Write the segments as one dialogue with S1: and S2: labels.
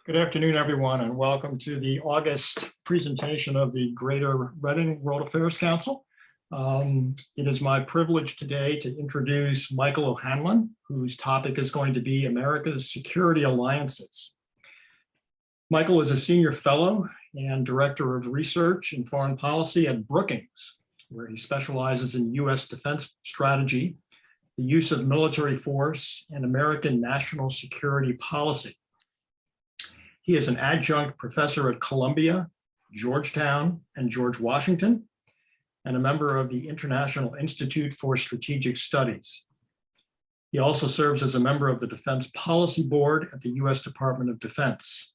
S1: Good afternoon, everyone, and welcome to the August presentation of the Greater Reading World Affairs Council. It is my privilege today to introduce Michael O'Hanlon, whose topic is going to be America's Security Alliances. Michael is a senior fellow and director of research in foreign policy at Brookings, where he specializes in U.S. defense strategy, the use of military force, and American national security policy. He is an adjunct professor at Columbia, Georgetown, and George Washington, and a member of the International Institute for Strategic Studies. He also serves as a member of the Defense Policy Board at the U.S. Department of Defense.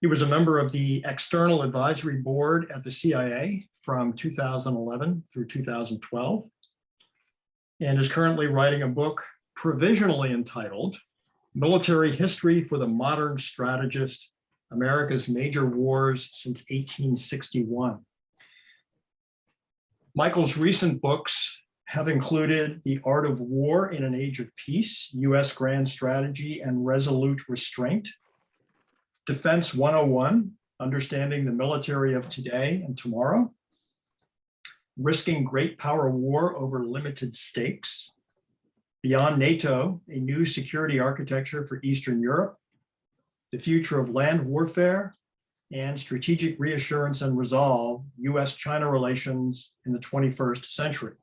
S1: He was a member of the External Advisory Board at the CIA from 2011 through 2012, and is currently writing a book provisionally entitled Military History for the Modern Strategist, America's Major Wars Since 1861. Michael's recent books have included The Art of War in an Age of Peace, U.S. Grand Strategy and Resolute Restraint, Defense 101, Understanding the Military of Today and Tomorrow, Risking Great Power War Over Limited Stakes, Beyond NATO, a New Security Architecture for Eastern Europe, The Future of Land Warfare, and Strategic Reassurance and Resolve, U.S.-China Relations in the 21st Century.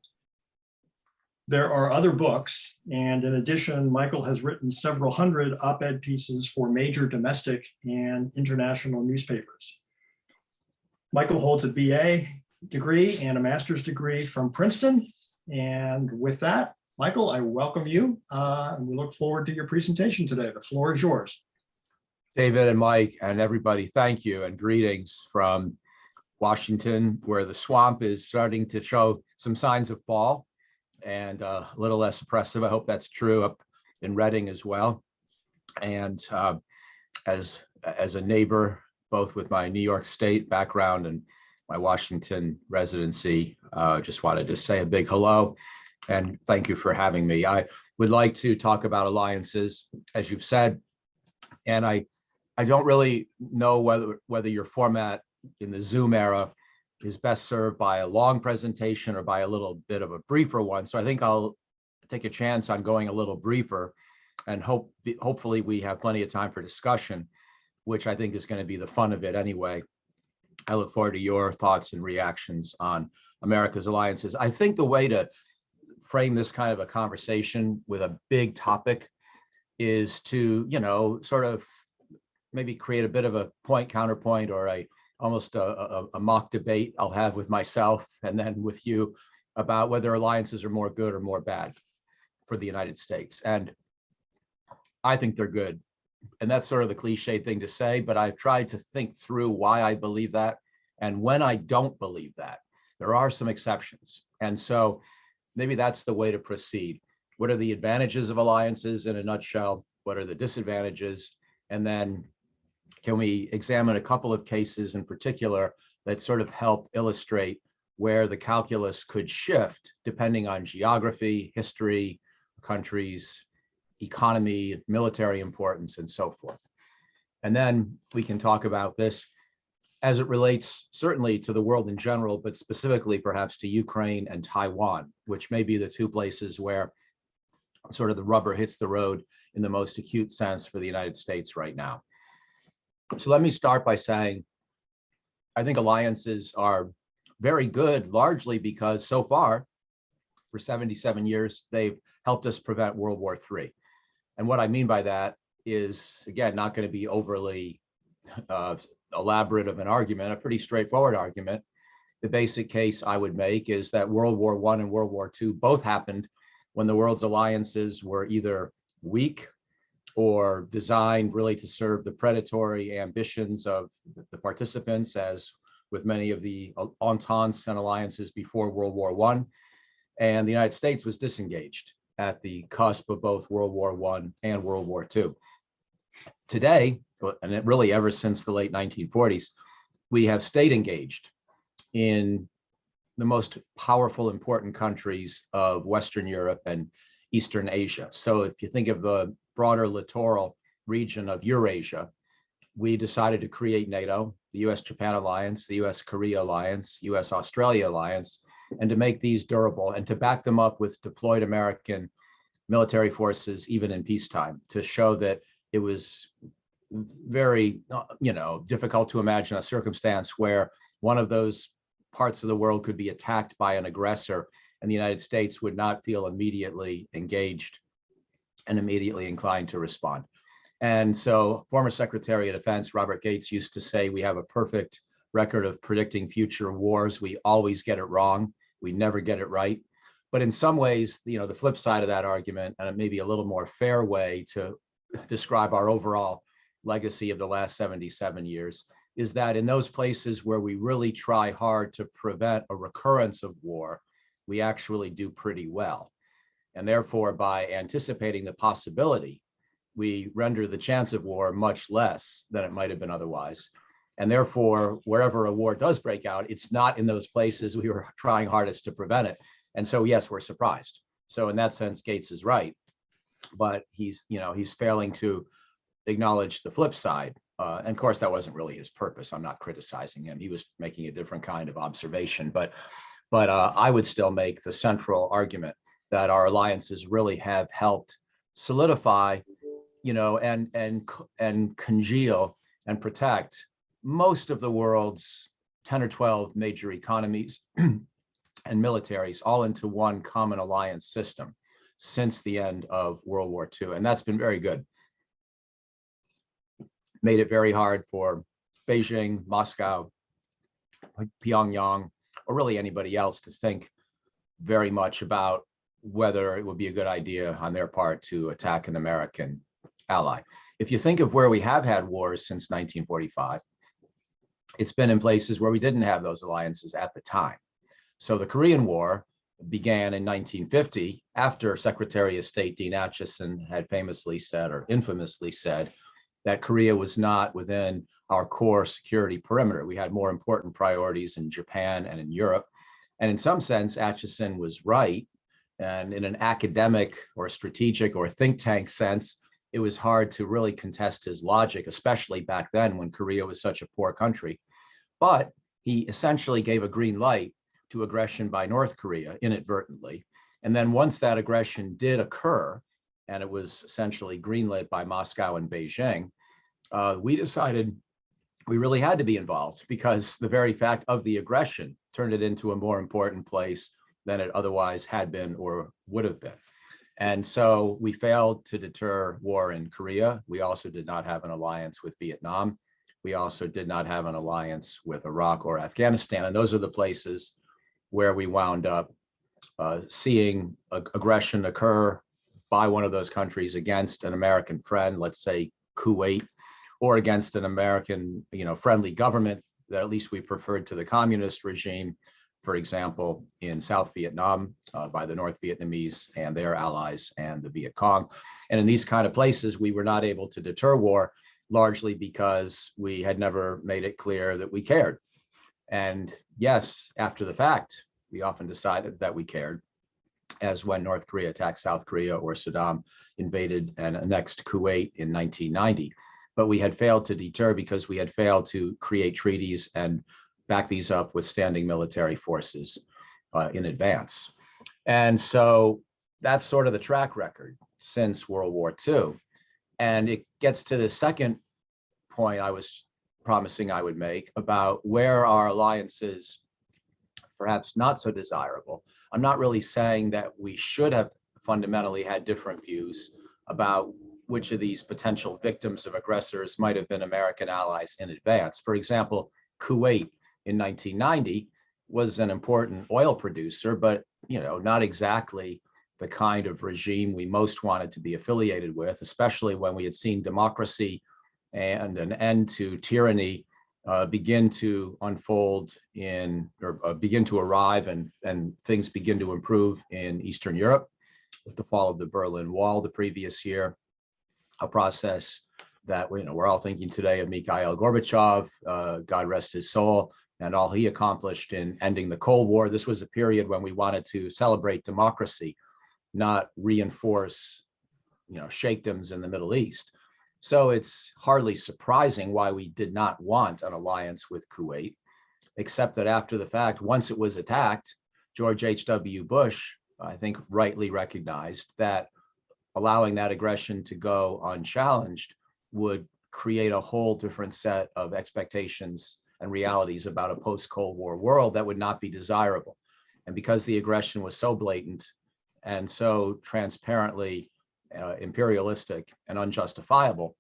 S1: There are other books, and in addition, Michael has written several hundred op-ed pieces for major domestic and international newspapers. Michael holds a BA degree and a master's degree from Princeton, and with that, Michael, I welcome you, and we look forward to your presentation today. The floor is yours.
S2: David and Mike and everybody, thank you and greetings from Washington, where the swamp is starting to show some signs of fall and a little less oppressive. I hope that's true up in Reading as well. And as a neighbor, both with my New York State background and my Washington residency, just wanted to say a big hello. And thank you for having me. I would like to talk about alliances, as you've said, and I don't really know whether your format in the Zoom era is best served by a long presentation or by a little bit of a briefer one. So I think I'll take a chance on going a little briefer, and hopefully we have plenty of time for discussion, which I think is going to be the fun of it anyway. I look forward to your thoughts and reactions on America's alliances. I think the way to frame this kind of a conversation with a big topic is to, sort of maybe create a bit of a point counterpoint or almost a mock debate I'll have with myself and then with you about whether alliances are more good or more bad for the United States. And I think they're good. And that's sort of the cliche thing to say, but I've tried to think through why I believe that. And when I don't believe that, there are some exceptions. And so maybe that's the way to proceed. What are the advantages of alliances in a nutshell? What are the disadvantages? And then can we examine a couple of cases in particular that sort of help illustrate where the calculus could shift depending on geography, history, countries, economy, military importance, and so forth. And then we can talk about this as it relates certainly to the world in general, but specifically perhaps to Ukraine and Taiwan, which may be the two places where sort of the rubber hits the road in the most acute sense for the United States right now. So let me start by saying, I think alliances are very good, largely because so far, for 77 years, they've helped us prevent World War III. And what I mean by that is, again, not going to be overly elaborate of an argument, a pretty straightforward argument. The basic case I would make is that World War I and World War II both happened when the world's alliances were either weak or designed really to serve the predatory ambitions of the participants, as with many of the ententes and alliances before World War I. And the United States was disengaged at the cusp of both World War I and World War II. Today, and really ever since the late 1940s, we have stayed engaged in the most powerful, important countries of Western Europe and Eastern Asia. So if you think of the broader littoral region of Eurasia, we decided to create NATO, the US-Japan alliance, the US-Korea alliance, US-Australia alliance, and to make these durable and to back them up with deployed American military forces, even in peacetime, to show that it was very, difficult to imagine a circumstance where one of those parts of the world could be attacked by an aggressor and the United States would not feel immediately engaged and immediately inclined to respond. And so former Secretary of Defense Robert Gates used to say, we have a perfect record of predicting future wars. We always get it wrong. We never get it right. But in some ways, the flip side of that argument, and it may be a little more fair way to describe our overall legacy of the last 77 years, is that in those places where we really try hard to prevent a recurrence of war, we actually do pretty well. And therefore, by anticipating the possibility, we render the chance of war much less than it might have been otherwise. And therefore, wherever a war does break out, it's not in those places we were trying hardest to prevent it. And so, yes, we're surprised. So in that sense, Gates is right, but he's failing to acknowledge the flip side. And of course, that wasn't really his purpose. I'm not criticizing him. He was making a different kind of observation. But I would still make the central argument that our alliances really have helped solidify, and congeal and protect most of the world's 10 or 12 major economies and militaries all into one common alliance system since the end of World War II. And that's been very good. Made it very hard for Beijing, Moscow, Pyongyang, or really anybody else to think very much about whether it would be a good idea on their part to attack an American ally. If you think of where we have had wars since 1945, it's been in places where we didn't have those alliances at the time. So the Korean War began in 1950 after Secretary of State Dean Acheson had famously said, or infamously said, that Korea was not within our core security perimeter. We had more important priorities in Japan and in Europe. And in some sense, Acheson was right. And in an academic or strategic or think tank sense, it was hard to really contest his logic, especially back then when Korea was such a poor country. But he essentially gave a green light to aggression by North Korea inadvertently. And then once that aggression did occur, and it was essentially greenlit by Moscow and Beijing, we decided we really had to be involved because the very fact of the aggression turned it into a more important place than it otherwise had been or would have been. And so we failed to deter war in Korea. We also did not have an alliance with Vietnam. We also did not have an alliance with Iraq or Afghanistan. And those are the places where we wound up seeing aggression occur by one of those countries against an American friend, let's say Kuwait, or against an American, friendly government that at least we preferred to the communist regime, for example, in South Vietnam by the North Vietnamese and their allies and the Viet Cong. And in these kind of places, we were not able to deter war, largely because we had never made it clear that we cared. And yes, after the fact, we often decided that we cared, as when North Korea attacked South Korea or Saddam invaded and annexed Kuwait in 1990. But we had failed to deter because we had failed to create treaties and back these up with standing military forces in advance. And so that's sort of the track record since World War II. And it gets to the second point I was promising I would make about where our alliances perhaps not so desirable. I'm not really saying that we should have fundamentally had different views about which of these potential victims of aggressors might have been American allies in advance. For example, Kuwait in 1990 was an important oil producer, but not exactly the kind of regime we most wanted to be affiliated with, especially when we had seen democracy and an end to tyranny begin to unfold begin to arrive and things begin to improve in Eastern Europe with the fall of the Berlin Wall the previous year, a process that we're all thinking today of Mikhail Gorbachev, God rest his soul, and all he accomplished in ending the Cold War. This was a period when we wanted to celebrate democracy, not reinforce, shakedoms in the Middle East. So it's hardly surprising why we did not want an alliance with Kuwait, except that after the fact, once it was attacked, George H.W. Bush, I think, rightly recognized that allowing that aggression to go unchallenged would create a whole different set of expectations and realities about a post-Cold War world that would not be desirable. And because the aggression was so blatant and so transparently imperialistic and unjustifiable,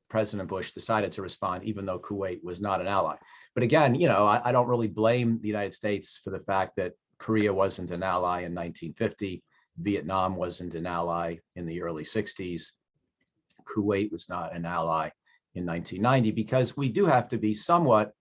S2: President Bush decided to respond, even though Kuwait was not an ally. But again, I don't really blame the United States for the fact that Korea wasn't an ally in 1950. Vietnam wasn't an ally in the early 60s. Kuwait was not an ally in 1990, because we do have to be somewhat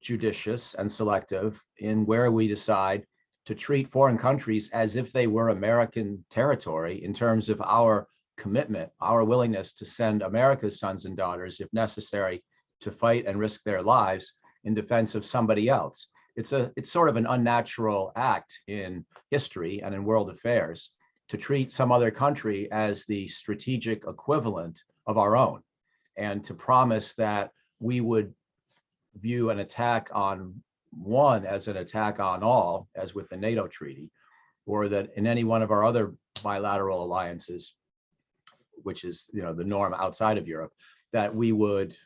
S2: judicious and selective in where we decide to treat foreign countries as if they were American territory in terms of our commitment, our willingness to send America's sons and daughters, if necessary, to fight and risk their lives in defense of somebody else. It's sort of an unnatural act in history and in world affairs to treat some other country as the strategic equivalent of our own, and to promise that we would view an attack on one as an attack on all, as with the NATO treaty, or that in any one of our other bilateral alliances, which is the norm outside of Europe, that we would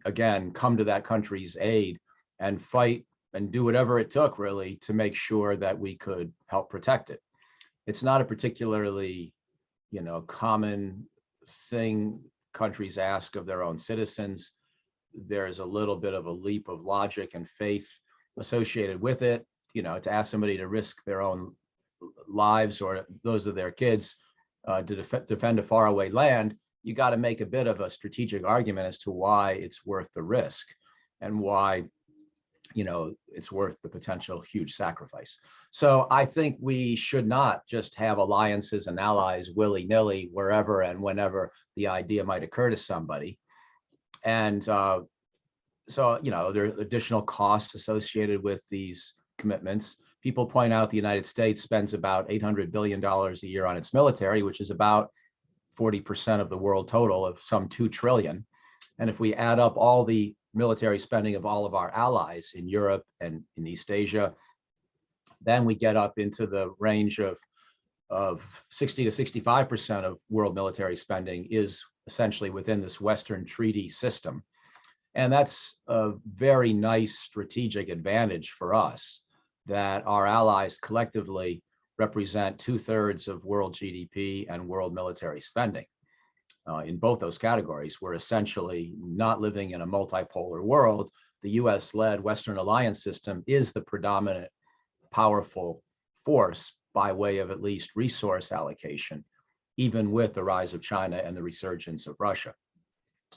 S2: again come to that country's aid and fight and do whatever it took, really, to make sure that we could help protect it. It's not a particularly common thing countries ask of their own citizens. There's a little bit of a leap of logic and faith associated with it, to ask somebody to risk their own lives or those of their kids to defend a faraway land. You got to make a bit of a strategic argument as to why it's worth the risk and why it's worth the potential huge sacrifice. So I think we should not just have alliances and allies willy-nilly wherever and whenever the idea might occur to somebody. And so there are additional costs associated with these commitments. People point out the United States spends about $800 billion a year on its military, which is about 40% of the world total of some 2 trillion. And if we add up all the military spending of all of our allies in Europe and in East Asia, then we get up into the range of 60 to 65% of world military spending is essentially within this Western treaty system. And that's a very nice strategic advantage for us, that our allies collectively represent 2/3 of world GDP and world military spending. In both those categories, we're essentially not living in a multipolar world. The US-led Western alliance system is the predominant powerful force by way of at least resource allocation, even with the rise of China and the resurgence of Russia.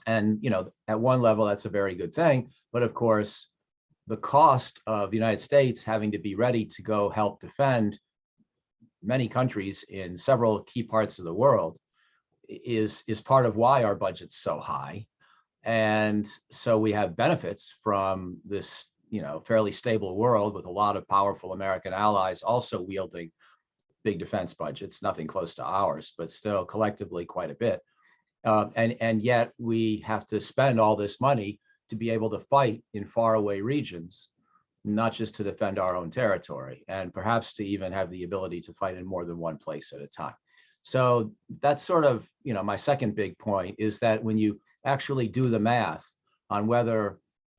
S2: And, at one level, that's a very good thing. But of course, the cost of the United States having to be ready to go help defend many countries in several key parts of the world is part of why our budget's so high. And so we have benefits from this, fairly stable world with a lot of powerful American allies also wielding big defense budgets, nothing close to ours, but still collectively quite a bit. And yet we have to spend all this money to be able to fight in faraway regions, not just to defend our own territory, and perhaps to even have the ability to fight in more than one place at a time. So that's sort of, my second big point, is that when you actually do the math on whether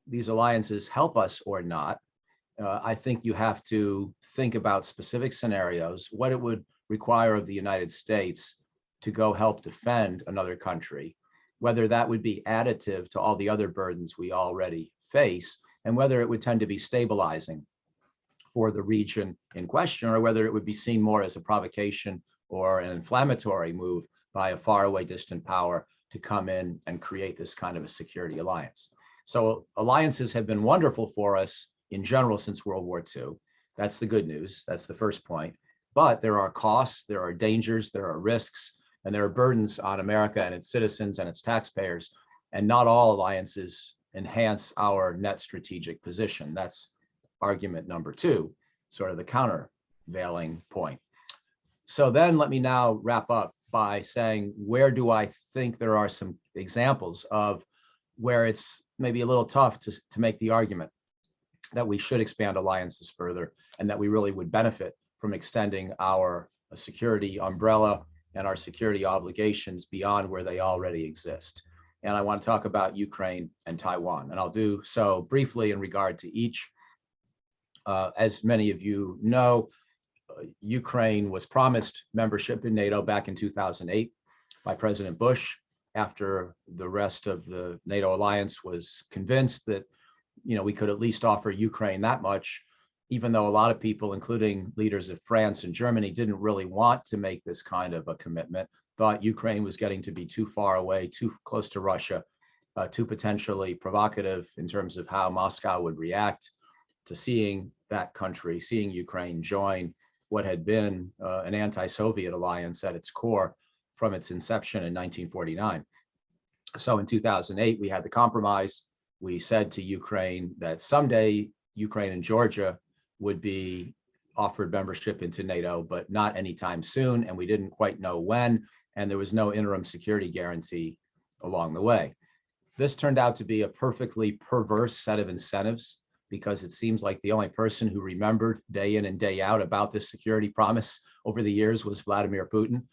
S2: these alliances help us or not, I think you have to think about specific scenarios, what it would require of the United States to go help defend another country, whether that would be additive to all the other burdens we already face, and whether it would tend to be stabilizing for the region in question, or whether it would be seen more as a provocation or an inflammatory move by a faraway distant power to come in and create this kind of a security alliance. So alliances have been wonderful for us in general since World War II. That's the good news. That's the first point. But there are costs, there are dangers, there are risks, and there are burdens on America and its citizens and its taxpayers. And not all alliances enhance our net strategic position. That's argument number two, sort of the countervailing point. So then let me now wrap up by saying, where do I think there are some examples of where it's maybe a little tough to make the argument that we should expand alliances further and that we really would benefit from extending our security umbrella and our security obligations beyond where they already exist. And I want to talk about Ukraine and Taiwan, and I'll do so briefly in regard to each. As many of you know, Ukraine was promised membership in NATO back in 2008 by President Bush, after the rest of the NATO alliance was convinced that, we could at least offer Ukraine that much, even though a lot of people, including leaders of France and Germany, didn't really want to make this kind of a commitment, thought Ukraine was getting to be too far away, too close to Russia, too potentially provocative in terms of how Moscow would react to seeing that country, seeing Ukraine join what had been an anti-Soviet alliance at its core from its inception in 1949. So in 2008, we had the compromise. We said to Ukraine that someday Ukraine and Georgia would be offered membership into NATO, but not anytime soon. And we didn't quite know when, and there was no interim security guarantee along the way. This turned out to be a perfectly perverse set of incentives, because it seems like the only person who remembered day in and day out about this security promise over the years was Vladimir Putin,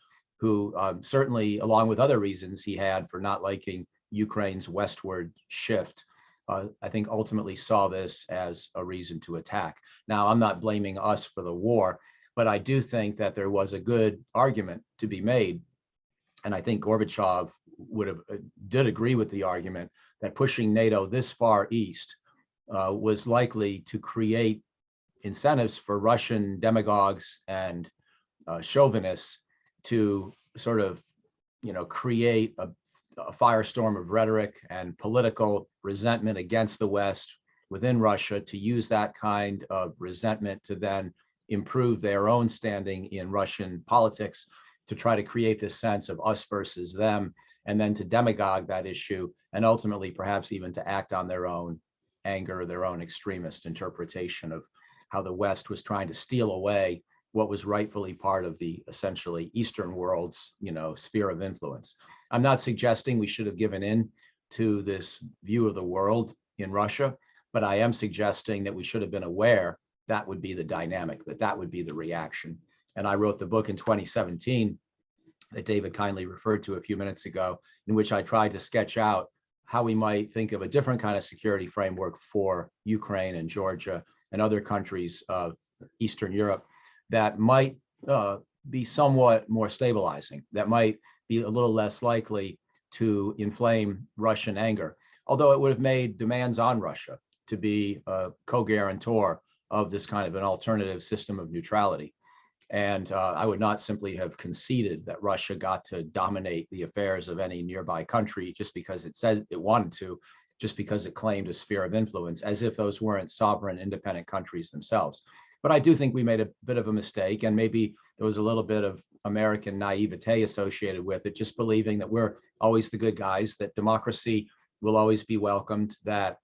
S2: who certainly, along with other reasons he had for not liking Ukraine's westward shift, I think ultimately saw this as a reason to attack. Now, I'm not blaming us for the war, but I do think that there was a good argument to be made. And I think Gorbachev did agree with the argument that pushing NATO this far east was likely to create incentives for Russian demagogues and chauvinists to sort of, create a firestorm of rhetoric and political resentment against the West within Russia, to use that kind of resentment to then improve their own standing in Russian politics, to try to create this sense of us versus them, and then to demagogue that issue, and ultimately perhaps even to act on their own anger, their own extremist interpretation of how the West was trying to steal away what was rightfully part of the essentially Eastern world's, sphere of influence. I'm not suggesting we should have given in to this view of the world in Russia, but I am suggesting that we should have been aware that would be the dynamic, that would be the reaction. And I wrote the book in 2017 that David kindly referred to a few minutes ago, in which I tried to sketch out how we might think of a different kind of security framework for Ukraine and Georgia and other countries of Eastern Europe that might be somewhat more stabilizing, that might be a little less likely to inflame Russian anger, although it would have made demands on Russia to be a co-guarantor of this kind of an alternative system of neutrality. And I would not simply have conceded that Russia got to dominate the affairs of any nearby country just because it said it wanted to, just because it claimed a sphere of influence, as if those weren't sovereign, independent countries themselves. But I do think we made a bit of a mistake, and maybe there was a little bit of American naivete associated with it, just believing that we're always the good guys, that democracy will always be welcomed, that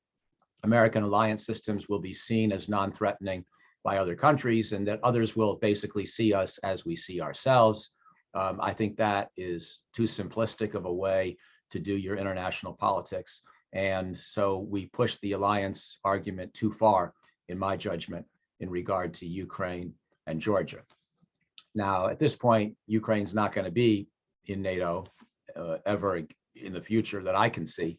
S2: American alliance systems will be seen as non-threatening by other countries, and that others will basically see us as we see ourselves. I think that is too simplistic of a way to do your international politics. And so we pushed the alliance argument too far, in my judgment, in regard to Ukraine and Georgia. Now, at this point, Ukraine's not going to be in NATO ever in the future that I can see.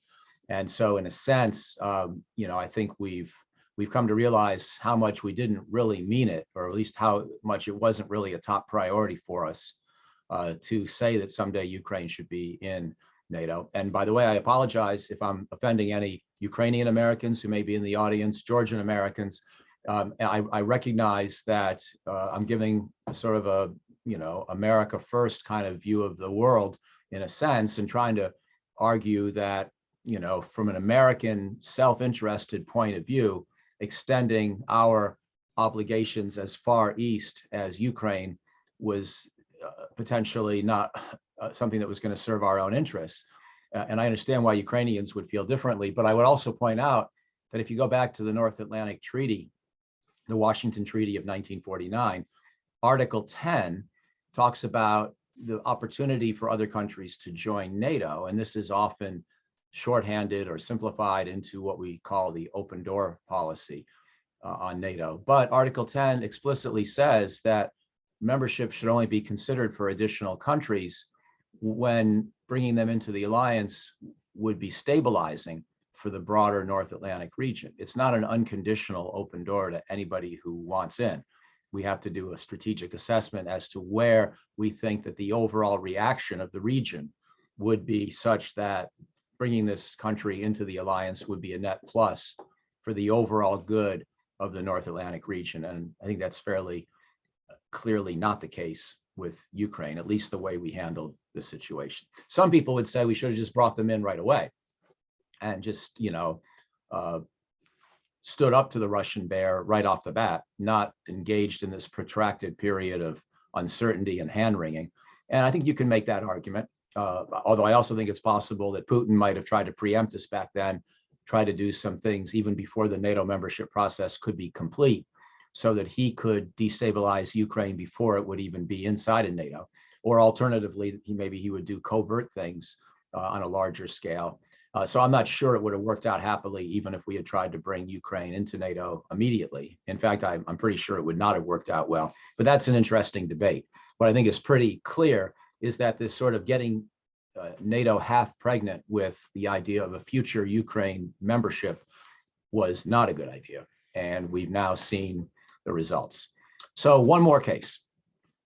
S2: And so in a sense, I think we've come to realize how much we didn't really mean it, or at least how much it wasn't really a top priority for us to say that someday Ukraine should be in NATO. And by the way, I apologize if I'm offending any Ukrainian Americans who may be in the audience, Georgian Americans. I recognize that I'm giving sort of a, America first kind of view of the world in a sense, and trying to argue that, from an American self-interested point of view, extending our obligations as far east as Ukraine was potentially not something that was going to serve our own interests. And I understand why Ukrainians would feel differently, but I would also point out that if you go back to the North Atlantic Treaty, the Washington Treaty of 1949, Article 10 talks about the opportunity for other countries to join NATO, and this is often shorthanded or simplified into what we call the open door policy on NATO. But Article 10 explicitly says that membership should only be considered for additional countries when bringing them into the alliance would be stabilizing for the broader North Atlantic region. It's not an unconditional open door to anybody who wants in. We have to do a strategic assessment as to where we think that the overall reaction of the region would be such that bringing this country into the alliance would be a net plus for the overall good of the North Atlantic region. And I think that's fairly clearly not the case with Ukraine, at least the way we handled the situation. Some people would say we should have just brought them in right away and just, stood up to the Russian bear right off the bat, not engaged in this protracted period of uncertainty and hand-wringing. And I think you can make that argument, although I also think it's possible that Putin might have tried to preempt us back then, try to do some things even before the NATO membership process could be complete, so that he could destabilize Ukraine before it would even be inside of NATO. Or alternatively, maybe he would do covert things on a larger scale. So I'm not sure it would have worked out happily, even if we had tried to bring Ukraine into NATO immediately. In fact, I'm pretty sure it would not have worked out well. But that's an interesting debate. What I think is pretty clear is that this sort of getting NATO half pregnant with the idea of a future Ukraine membership was not a good idea. And we've now seen the results. So one more case,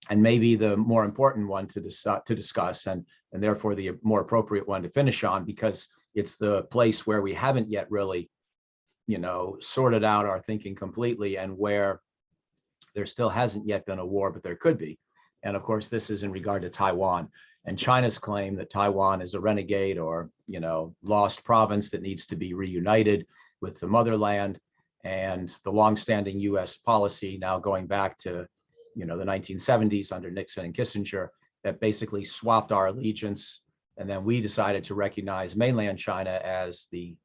S2: and maybe the more important one to discuss, and therefore the more appropriate one to finish on, because it's the place where we haven't yet really, sorted out our thinking completely, and where there still hasn't yet been a war, but there could be. And of course, this is in regard to Taiwan and China's claim that Taiwan is a renegade or, lost province that needs to be reunited with the motherland, and the longstanding U.S. policy now going back to, the 1970s under Nixon and Kissinger, that basically swapped our allegiance. And then we decided to recognize mainland China as the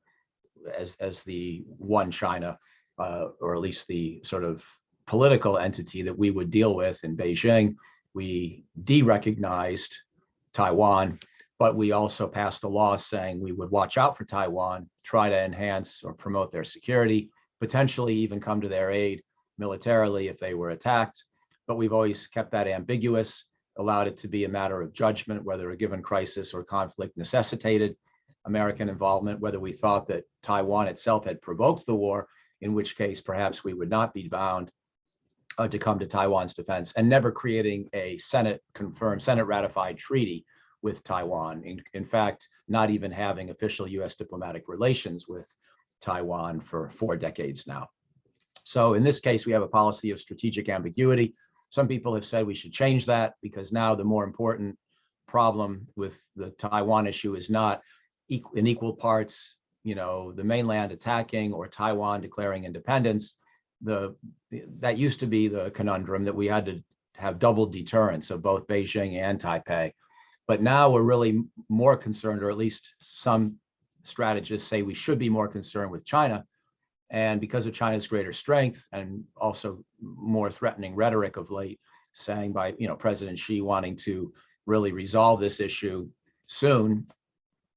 S2: one China, or at least the sort of political entity that we would deal with in Beijing. We de-recognized Taiwan, but we also passed a law saying we would watch out for Taiwan, try to enhance or promote their security, potentially even come to their aid militarily if they were attacked. But we've always kept that ambiguous, allowed it to be a matter of judgment, whether a given crisis or conflict necessitated American involvement, whether we thought that Taiwan itself had provoked the war, in which case perhaps we would not be bound to come to Taiwan's defense, and never creating a Senate-confirmed, Senate-ratified treaty with Taiwan. In fact, not even having official U.S. diplomatic relations with Taiwan for 4 decades now. So in this case, we have a policy of strategic ambiguity. Some people have said we should change that, because now the more important problem with the Taiwan issue is not in equal parts, the mainland attacking or Taiwan declaring independence. That used to be the conundrum, that we had to have double deterrence of both Beijing and Taipei. But now we're really more concerned, or at least some strategists say we should be more concerned with China. And because of China's greater strength and also more threatening rhetoric of late, saying by President Xi wanting to really resolve this issue soon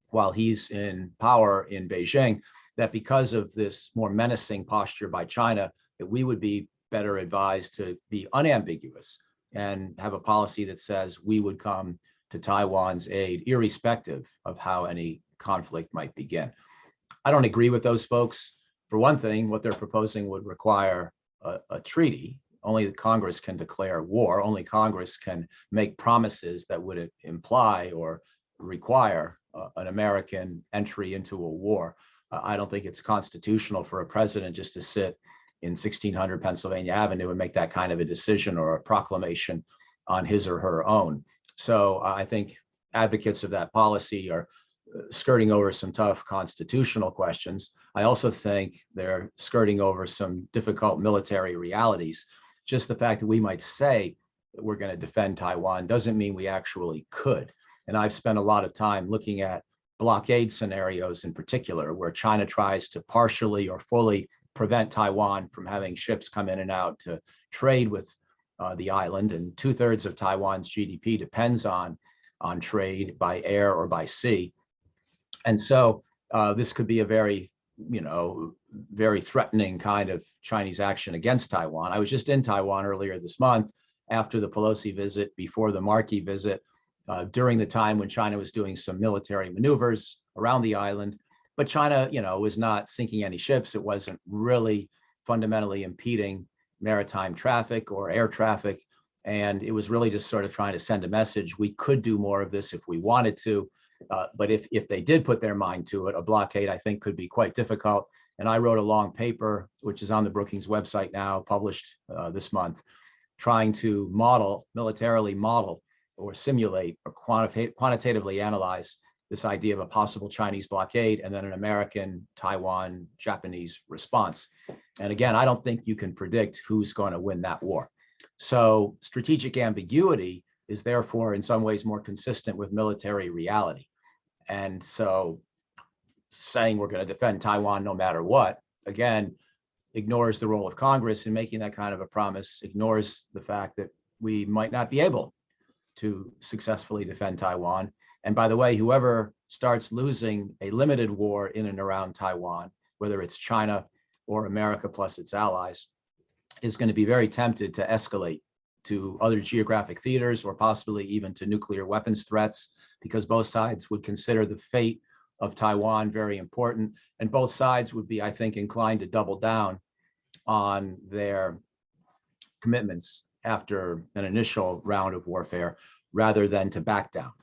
S2: while he's in power in Beijing, that because of this more menacing posture by China, that we would be better advised to be unambiguous and have a policy that says we would come to Taiwan's aid, irrespective of how any conflict might begin. I don't agree with those folks. For one thing, what they're proposing would require a treaty. Only the Congress can declare war. Only Congress can make promises that would imply or require an American entry into a war. I don't think it's constitutional for a president just to sit in 1600 Pennsylvania Avenue and make that kind of a decision or a proclamation on his or her own. So I think advocates of that policy are skirting over some tough constitutional questions. I also think they're skirting over some difficult military realities. Just the fact that we might say that we're going to defend Taiwan doesn't mean we actually could. And I've spent a lot of time looking at blockade scenarios in particular, where China tries to partially or fully prevent Taiwan from having ships come in and out to trade with the island, and 2/3 of Taiwan's GDP depends on trade by air or by sea. And so this could be a very, very threatening kind of Chinese action against Taiwan. I was just in Taiwan earlier this month after the Pelosi visit, before the Markey visit, during the time when China was doing some military maneuvers around the island. But China, was not sinking any ships. It wasn't really fundamentally impeding maritime traffic or air traffic. And it was really just sort of trying to send a message. We could do more of this if we wanted to. But if they did put their mind to it, a blockade, I think, could be quite difficult. And I wrote a long paper, which is on the Brookings website now, published this month, trying to militarily model or simulate or quantitatively analyze this idea of a possible Chinese blockade and then an American, Taiwan, Japanese response. And again, I don't think you can predict who's going to win that war. So strategic ambiguity is therefore in some ways more consistent with military reality. And so saying we're going to defend Taiwan no matter what, again, ignores the role of Congress in making that kind of a promise, ignores the fact that we might not be able to successfully defend Taiwan. And by the way, whoever starts losing a limited war in and around Taiwan, whether it's China or America plus its allies, is going to be very tempted to escalate to other geographic theaters or possibly even to nuclear weapons threats, because both sides would consider the fate of Taiwan very important. And both sides would be, I think, inclined to double down on their commitments after an initial round of warfare rather than to back down.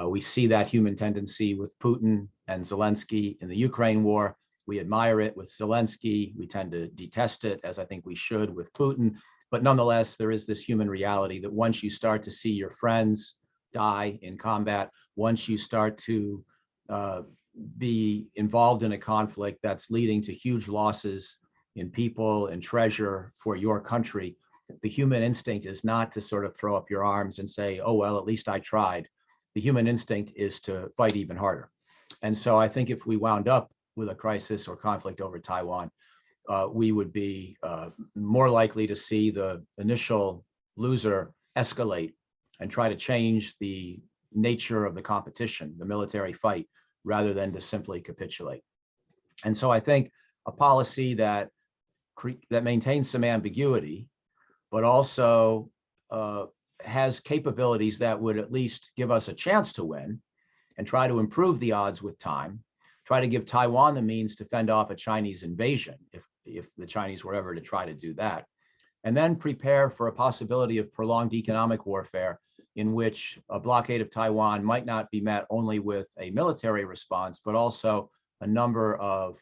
S2: We see that human tendency with Putin and Zelensky in the Ukraine war. We admire it with Zelensky. We tend to detest it, as I think we should, with Putin. But nonetheless, there is this human reality that once you start to see your friends die in combat, once you start to be involved in a conflict that's leading to huge losses in people and treasure for your country, the human instinct is not to sort of throw up your arms and say, oh, well, at least I tried. The human instinct is to fight even harder. And so I think if we wound up with a crisis or conflict over Taiwan, we would be more likely to see the initial loser escalate and try to change the nature of the competition, the military fight, rather than to simply capitulate. And so I think a policy that maintains some ambiguity, but also has capabilities that would at least give us a chance to win and try to improve the odds with time, try to give Taiwan the means to fend off a Chinese invasion if the Chinese were ever to try to do that, and then prepare for a possibility of prolonged economic warfare in which a blockade of Taiwan might not be met only with a military response, but also a number of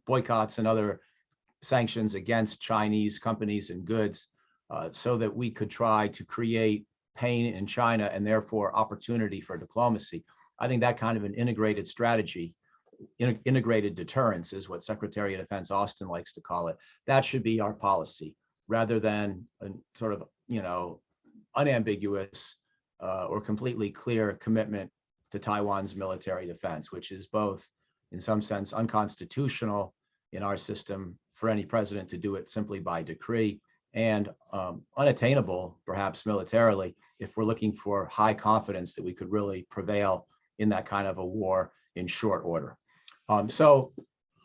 S2: boycotts and other sanctions against Chinese companies and goods, so that we could try to create pain in China and therefore opportunity for diplomacy. I think that kind of an integrated strategy, integrated deterrence is what Secretary of Defense Austin likes to call it. That should be our policy rather than a sort of, unambiguous or completely clear commitment to Taiwan's military defense, which is both in some sense unconstitutional in our system for any president to do it simply by decree, and unattainable perhaps militarily if we're looking for high confidence that we could really prevail in that kind of a war in short order. So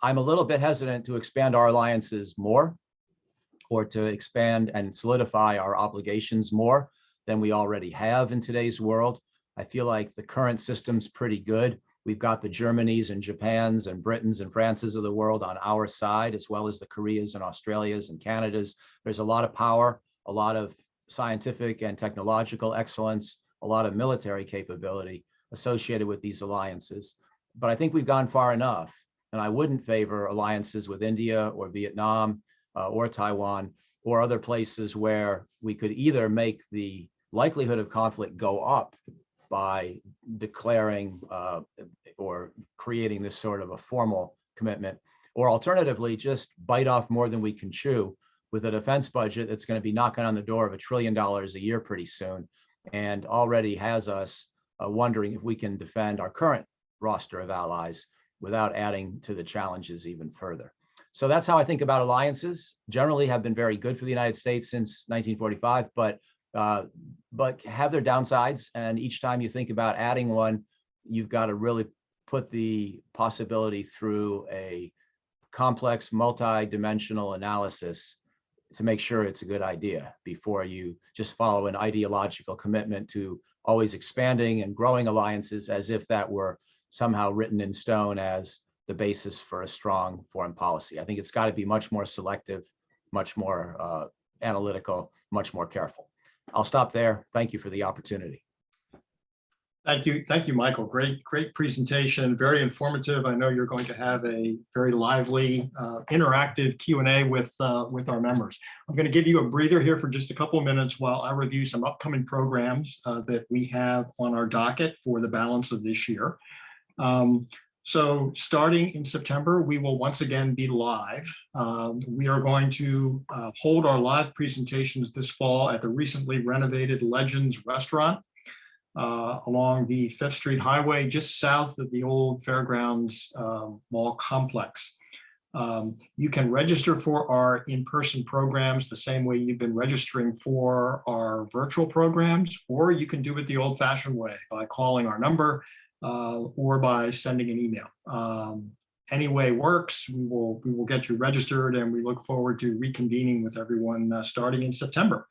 S2: I'm a little bit hesitant to expand our alliances more or to expand and solidify our obligations more than we already have in today's world. I feel like the current system's pretty good. We've got the Germanys and Japans and Britons and Frances of the world on our side, as well as the Koreas and Australias and Canadas. There's a lot of power, a lot of scientific and technological excellence, a lot of military capability associated with these alliances. But I think we've gone far enough, and I wouldn't favor alliances with India or Vietnam or Taiwan or other places where we could either make the likelihood of conflict go up by declaring or creating this sort of a formal commitment, or alternatively, just bite off more than we can chew with a defense budget that's going to be knocking on the door of $1 trillion a year pretty soon, and already has us wondering if we can defend our current roster of allies without adding to the challenges even further. So that's how I think about alliances. Generally have been very good for the United States since 1945, but have their downsides. And each time you think about adding one, you've got to really put the possibility through a complex, multi-dimensional analysis to make sure it's a good idea before you just follow an ideological commitment to always expanding and growing alliances as if that were somehow written in stone as the basis for a strong foreign policy. I think it's got to be much more selective, much more analytical, much more careful. I'll stop there. Thank you for the opportunity.
S1: Thank you, Michael. Great presentation, very informative. I know you're going to have a very lively, interactive Q&A with our members. I'm going to give you a breather here for just a couple of minutes while I review some upcoming programs that we have on our docket for the balance of this year. So starting in September, we will once again be live. We are going to hold our live presentations this fall at the recently renovated Legends Restaurant along the 5th Street Highway, just south of the old Fairgrounds Mall complex. You can register for our in-person programs the same way you've been registering for our virtual programs, or you can do it the old-fashioned way by calling our number or by sending an email. Any way works. We will get you registered, and we look forward to reconvening with everyone starting in September.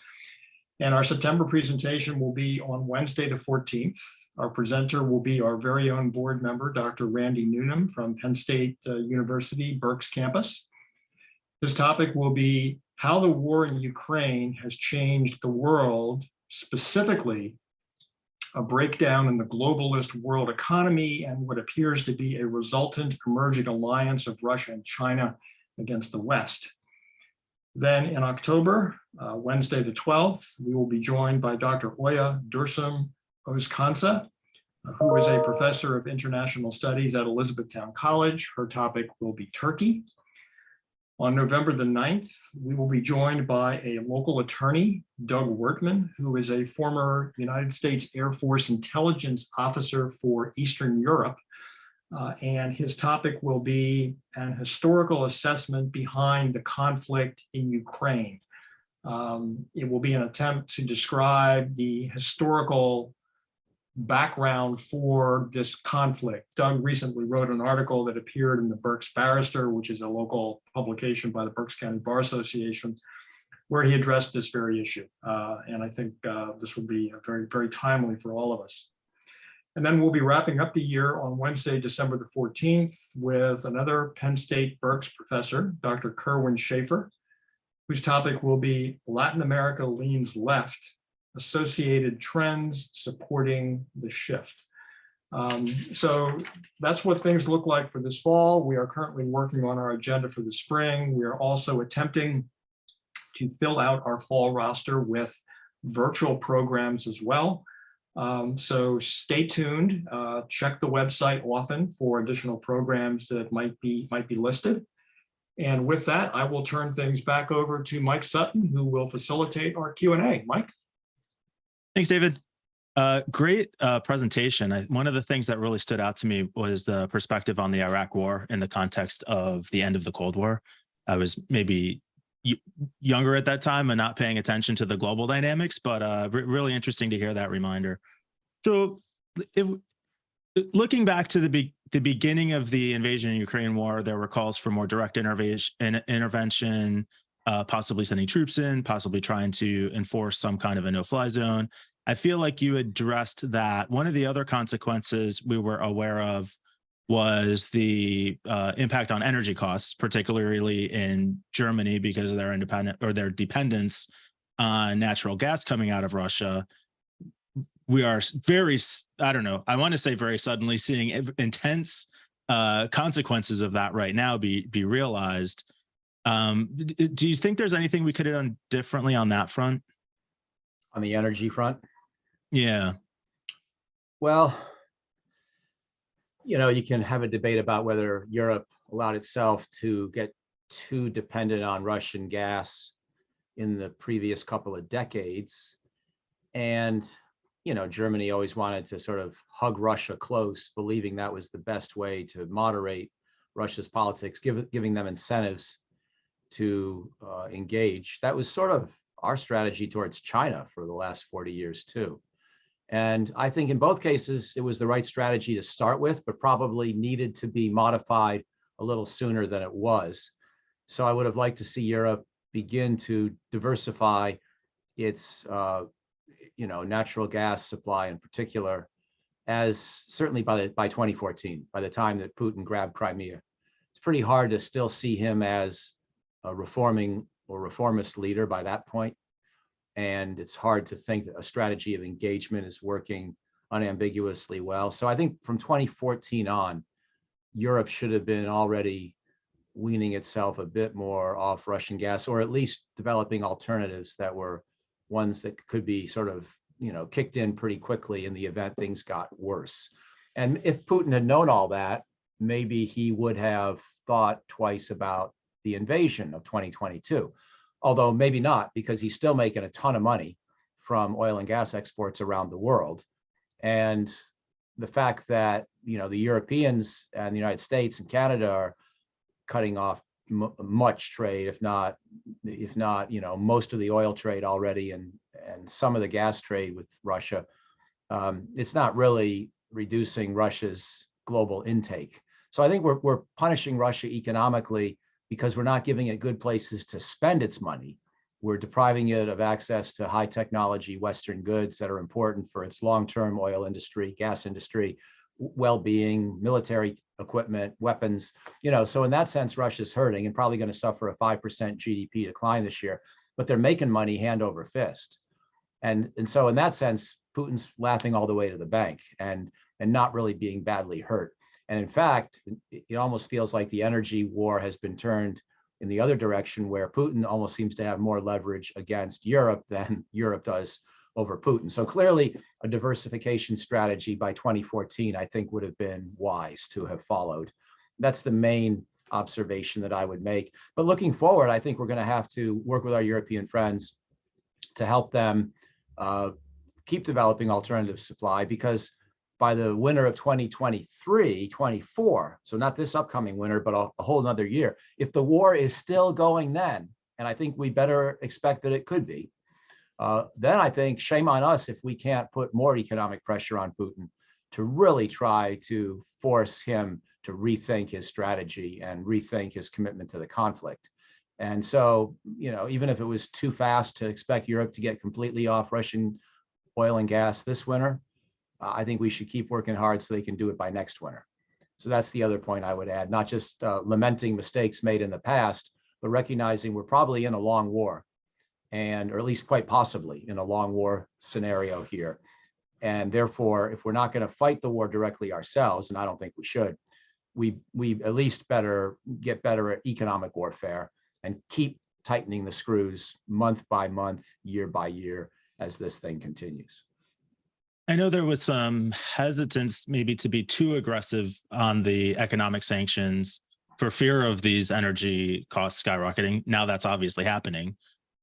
S1: And our September presentation will be on Wednesday, the 14th. Our presenter will be our very own board member, Dr. Randy Newnham from Penn State University, Berks campus. His topic will be how the war in Ukraine has changed the world, specifically a breakdown in the globalist world economy and what appears to be a resultant emerging alliance of Russia and China against the West. Then in October, Wednesday the 12th, we will be joined by Dr. Oya Dursum Özkansa, who is a professor of international studies at Elizabethtown College. Her topic will be Turkey. On November the 9th, we will be joined by a local attorney, Doug Wertman, who is a former United States Air Force intelligence officer for Eastern Europe. And his topic will be an historical assessment behind the conflict in Ukraine. It will be an attempt to describe the historical background for this conflict. Doug recently wrote an article that appeared in the Berks Barrister, which is a local publication by the Berks County Bar Association, where he addressed this very issue. And I think this will be very, very timely for all of us. And then we'll be wrapping up the year on Wednesday, December the 14th, with another Penn State Berks professor, Dr. Kerwin Schaefer, whose topic will be Latin America Leans Left, Associated Trends Supporting the Shift. So that's what things look like for this fall. We are currently working on our agenda for the spring. We are also attempting to fill out our fall roster with virtual programs as well. So stay tuned, check the website often for additional programs that might be listed. And with that, I will turn things back over to Mike Sutton, who will facilitate our Q&A. Mike?
S3: Thanks, David. Great presentation. One of the things that really stood out to me was the perspective on the Iraq War in the context of the end of the Cold War. I was maybe younger at that time and not paying attention to the global dynamics, but really interesting to hear that reminder. So looking back to the beginning of the invasion in Ukraine war, there were calls for more direct intervention, possibly sending troops in, possibly trying to enforce some kind of a no-fly zone. I feel like you addressed that. One of the other consequences we were aware of was the impact on energy costs, particularly in Germany because of their dependence on natural gas coming out of Russia. We are very, I want to say very suddenly seeing intense consequences of that right now be realized. Do you think there's anything we could have done differently on that front?
S2: On the energy front?
S3: Yeah.
S2: Well, you can have a debate about whether Europe allowed itself to get too dependent on Russian gas in the previous couple of decades. And, Germany always wanted to sort of hug Russia close, believing that was the best way to moderate Russia's politics, giving them incentives to engage. That was sort of our strategy towards China for the last 40 years too. And I think in both cases, it was the right strategy to start with, but probably needed to be modified a little sooner than it was. So I would have liked to see Europe begin to diversify its natural gas supply in particular, as certainly by 2014, by the time that Putin grabbed Crimea. It's pretty hard to still see him as a reforming or reformist leader by that point. And it's hard to think that a strategy of engagement is working unambiguously well. So I think from 2014 on, Europe should have been already weaning itself a bit more off Russian gas, or at least developing alternatives that were ones that could be sort of, kicked in pretty quickly in the event things got worse. And if Putin had known all that, maybe he would have thought twice about the invasion of 2022. Although maybe not, because he's still making a ton of money from oil and gas exports around the world. And the fact that, the Europeans and the United States and Canada are cutting off much trade, if not, most of the oil trade already, and some of the gas trade with Russia, it's not really reducing Russia's global intake. So I think we're punishing Russia economically because we're not giving it good places to spend its money. We're depriving it of access to high technology Western goods that are important for its long-term oil industry, gas industry, well-being, military equipment, weapons. So in that sense, Russia's hurting and probably going to suffer a 5% GDP decline this year, but they're making money hand over fist. And so in that sense, Putin's laughing all the way to the bank and not really being badly hurt. And in fact, it almost feels like the energy war has been turned in the other direction, where Putin almost seems to have more leverage against Europe than Europe does over Putin. So clearly a diversification strategy by 2014, I think, would have been wise to have followed. That's the main observation that I would make. But looking forward, I think we're going to have to work with our European friends to help them keep developing alternative supply, because by the winter of 2023, 24, so not this upcoming winter, but a whole nother year, if the war is still going then, and I think we better expect that it could be, then I think shame on us if we can't put more economic pressure on Putin to really try to force him to rethink his strategy and rethink his commitment to the conflict. And so, even if it was too fast to expect Europe to get completely off Russian oil and gas this winter, I think we should keep working hard so they can do it by next winter. So that's the other point I would add, not just lamenting mistakes made in the past, but recognizing we're probably in a long war, or at least quite possibly in a long war scenario here. And therefore, if we're not going to fight the war directly ourselves, and I don't think we should, we at least better get better at economic warfare and keep tightening the screws month by month, year by year, as this thing continues.
S3: I know there was some hesitance maybe to be too aggressive on the economic sanctions for fear of these energy costs skyrocketing. Now that's obviously happening.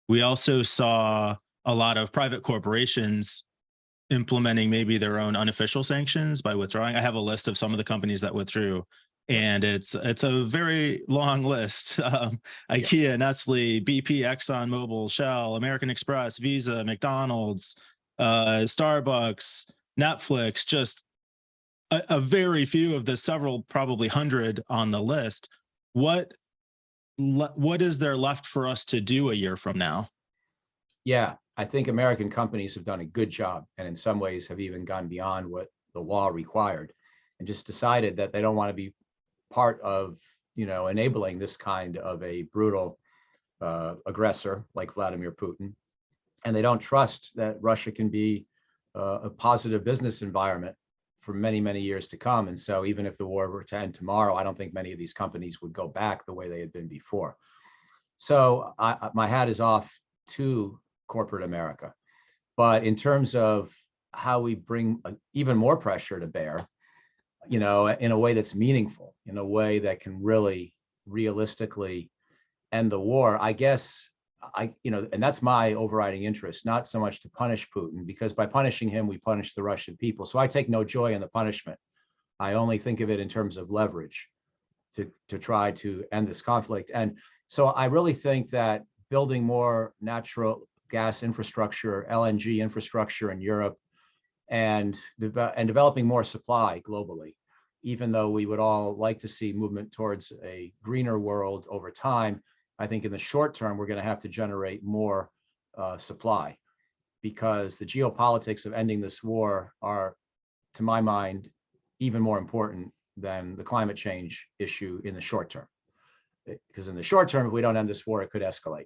S3: We also saw a lot of private corporations implementing maybe their own unofficial sanctions by withdrawing. I have a list of some of the companies that withdrew, and it's a very long list. IKEA, Nestle, BP, ExxonMobil, Shell, American Express, Visa, McDonald's, Starbucks, Netflix, just a very few of the several, probably 100 on the list. What is there left for us to do a year from now?
S2: Yeah, I think American companies have done a good job, and in some ways have even gone beyond what the law required, and just decided that they don't want to be part of, enabling this kind of a brutal aggressor like Vladimir Putin. And they don't trust that Russia can be a positive business environment for many, many years to come. And so even if the war were to end tomorrow, I don't think many of these companies would go back the way they had been before. So my hat is off to corporate America. But in terms of how we bring even more pressure to bear, in a way that's meaningful, in a way that can really realistically end the war, I guess, and that's my overriding interest, not so much to punish Putin, because by punishing him, we punish the Russian people. So I take no joy in the punishment. I only think of it in terms of leverage. to try to end this conflict. And so I really think that building more natural gas infrastructure, LNG infrastructure in Europe, and developing more supply globally, even though we would all like to see movement towards a greener world over time, I think in the short term, we're going to have to generate more supply, because the geopolitics of ending this war are, to my mind, even more important than the climate change issue in the short term. Because in the short term, if we don't end this war, it could escalate.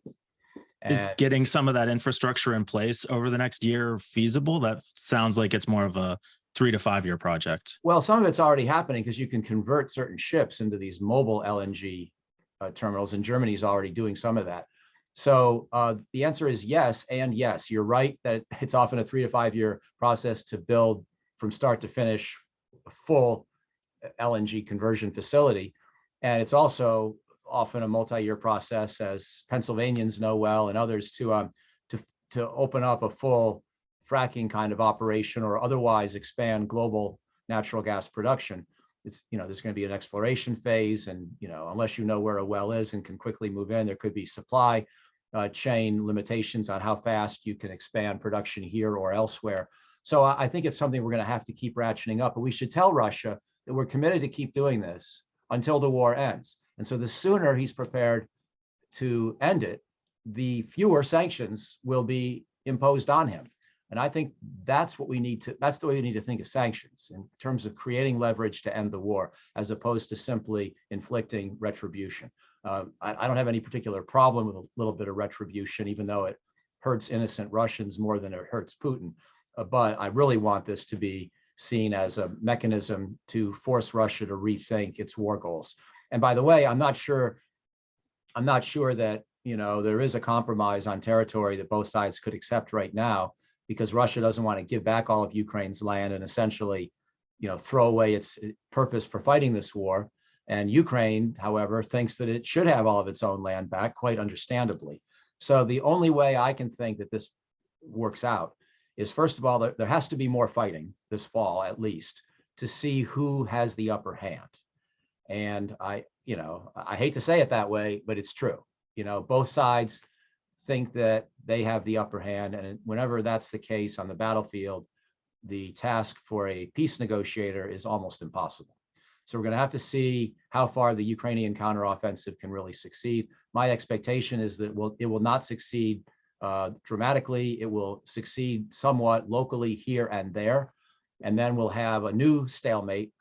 S3: Is
S2: And
S3: getting some of that infrastructure in place over the next year feasible? That sounds like it's more of a 3 to 5 year project.
S2: well, some of it's already happening because you can convert certain ships into these mobile LNG terminals, and Germany's already doing some of that. So the answer is yes, and yes. You're right that it's often a 3 to 5 year process to build from start to finish a full LNG conversion facility. And it's also often a multi-year process, as Pennsylvanians know well, and others, to open up a full fracking kind of operation or otherwise expand global natural gas production. It's, there's going to be an exploration phase, and unless you know where a well is and can quickly move in, there could be supply chain limitations on how fast you can expand production here or elsewhere. So I think it's something we're going to have to keep ratcheting up, but we should tell Russia that we're committed to keep doing this until the war ends. And so the sooner he's prepared to end it, the fewer sanctions will be imposed on him. And I think that's what we need to, that's the way we need to think of sanctions, in terms of creating leverage to end the war, as opposed to simply inflicting retribution. I don't have any particular problem with a little bit of retribution, even though it hurts innocent Russians more than it hurts Putin. But I really want this to be seen as a mechanism to force Russia to rethink its war goals. And by the way, I'm not sure that there is a compromise on territory that both sides could accept right now, because Russia doesn't want to give back all of Ukraine's land and essentially, throw away its purpose for fighting this war. And Ukraine, however, thinks that it should have all of its own land back, quite understandably. So the only way I can think that this works out is, first of all, there has to be more fighting this fall, at least, to see who has the upper hand. And I hate to say it that way, but it's true. Both sides think that they have the upper hand, and whenever that's the case on the battlefield, the task for a peace negotiator is almost impossible. So we're going to have to see how far the Ukrainian counteroffensive can really succeed. My expectation is that it will not succeed dramatically. It will succeed somewhat locally here and there, and then we'll have a new stalemate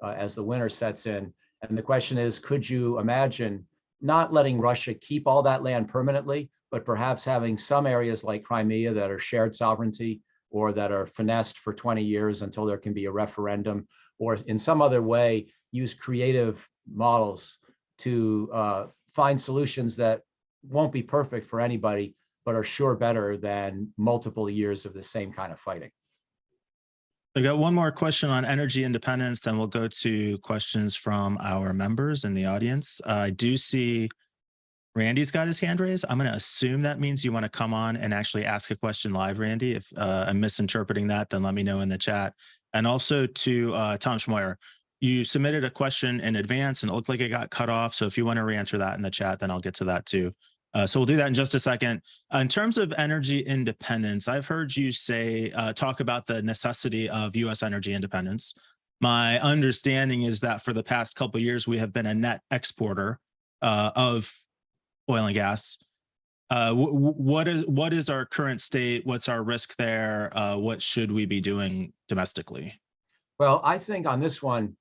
S2: as the winter sets in. And the question is, could you imagine not letting Russia keep all that land permanently, but perhaps having some areas like Crimea that are shared sovereignty, or that are finessed for 20 years until there can be a referendum, or in some other way use creative models to find solutions that won't be perfect for anybody, but are sure better than multiple years of the same kind of fighting.
S3: I got one more question on energy independence, then we'll go to questions from our members in the audience. I do see Randy's got his hand raised. I'm going to assume that means you want to come on and actually ask a question live, Randy. If I'm misinterpreting that, then let me know in the chat. And also to Tom Schmoyer, you submitted a question in advance and it looked like it got cut off. So if you want to re-answer that in the chat, then I'll get to that too. So we'll do that in just a second. In terms of energy independence, I've heard you say, talk about the necessity of U.S. energy independence. My understanding is that for the past couple of years, we have been a net exporter of oil and gas. What is our current state? What's our risk there? What should we be doing domestically?
S2: Well, I think on this one,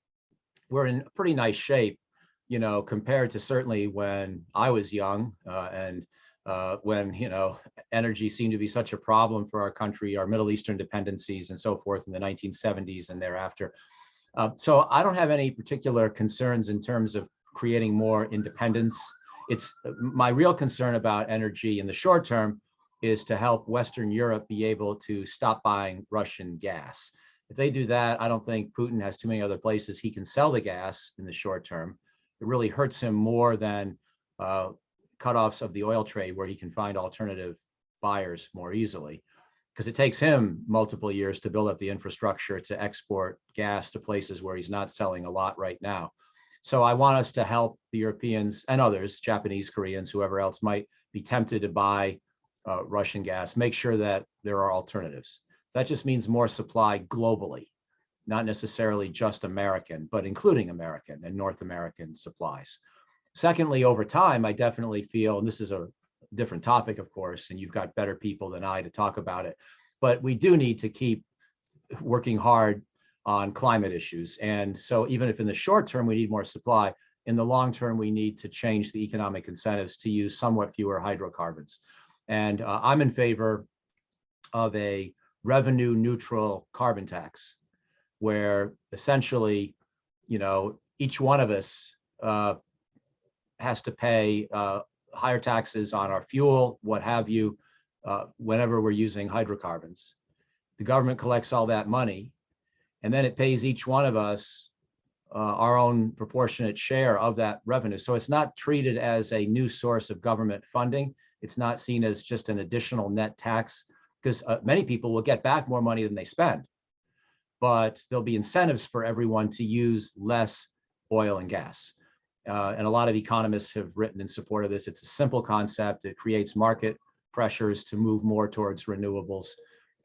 S2: we're in pretty nice shape, compared to certainly when I was young and when, energy seemed to be such a problem for our country, our Middle Eastern dependencies and so forth in the 1970s and thereafter. So I don't have any particular concerns in terms of creating more independence. It's my real concern about energy in the short term is to help Western Europe be able to stop buying Russian gas. If they do that, I don't think Putin has too many other places he can sell the gas in the short term. It really hurts him more than cutoffs of the oil trade, where he can find alternative buyers more easily, because it takes him multiple years to build up the infrastructure to export gas to places where he's not selling a lot right now. So I want us to help the Europeans and others, Japanese, Koreans, whoever else might be tempted to buy Russian gas, make sure that there are alternatives. That just means more supply globally, not necessarily just American, but including American and North American supplies. Secondly, over time, I definitely feel, and this is a different topic, of course, and you've got better people than I to talk about it, but we do need to keep working hard on climate issues. And so even if in the short term we need more supply, in the long term we need to change the economic incentives to use somewhat fewer hydrocarbons. And I'm in favor of a revenue neutral carbon tax, where essentially, you know, each one of us has to pay higher taxes on our fuel, what have you, whenever we're using hydrocarbons. The government collects all that money, and then it pays each one of us our own proportionate share of that revenue. So it's not treated as a new source of government funding. It's not seen as just an additional net tax, because many people will get back more money than they spend. But there'll be incentives for everyone to use less oil and gas. And a lot of economists have written in support of this. It's a simple concept. It creates market pressures to move more towards renewables.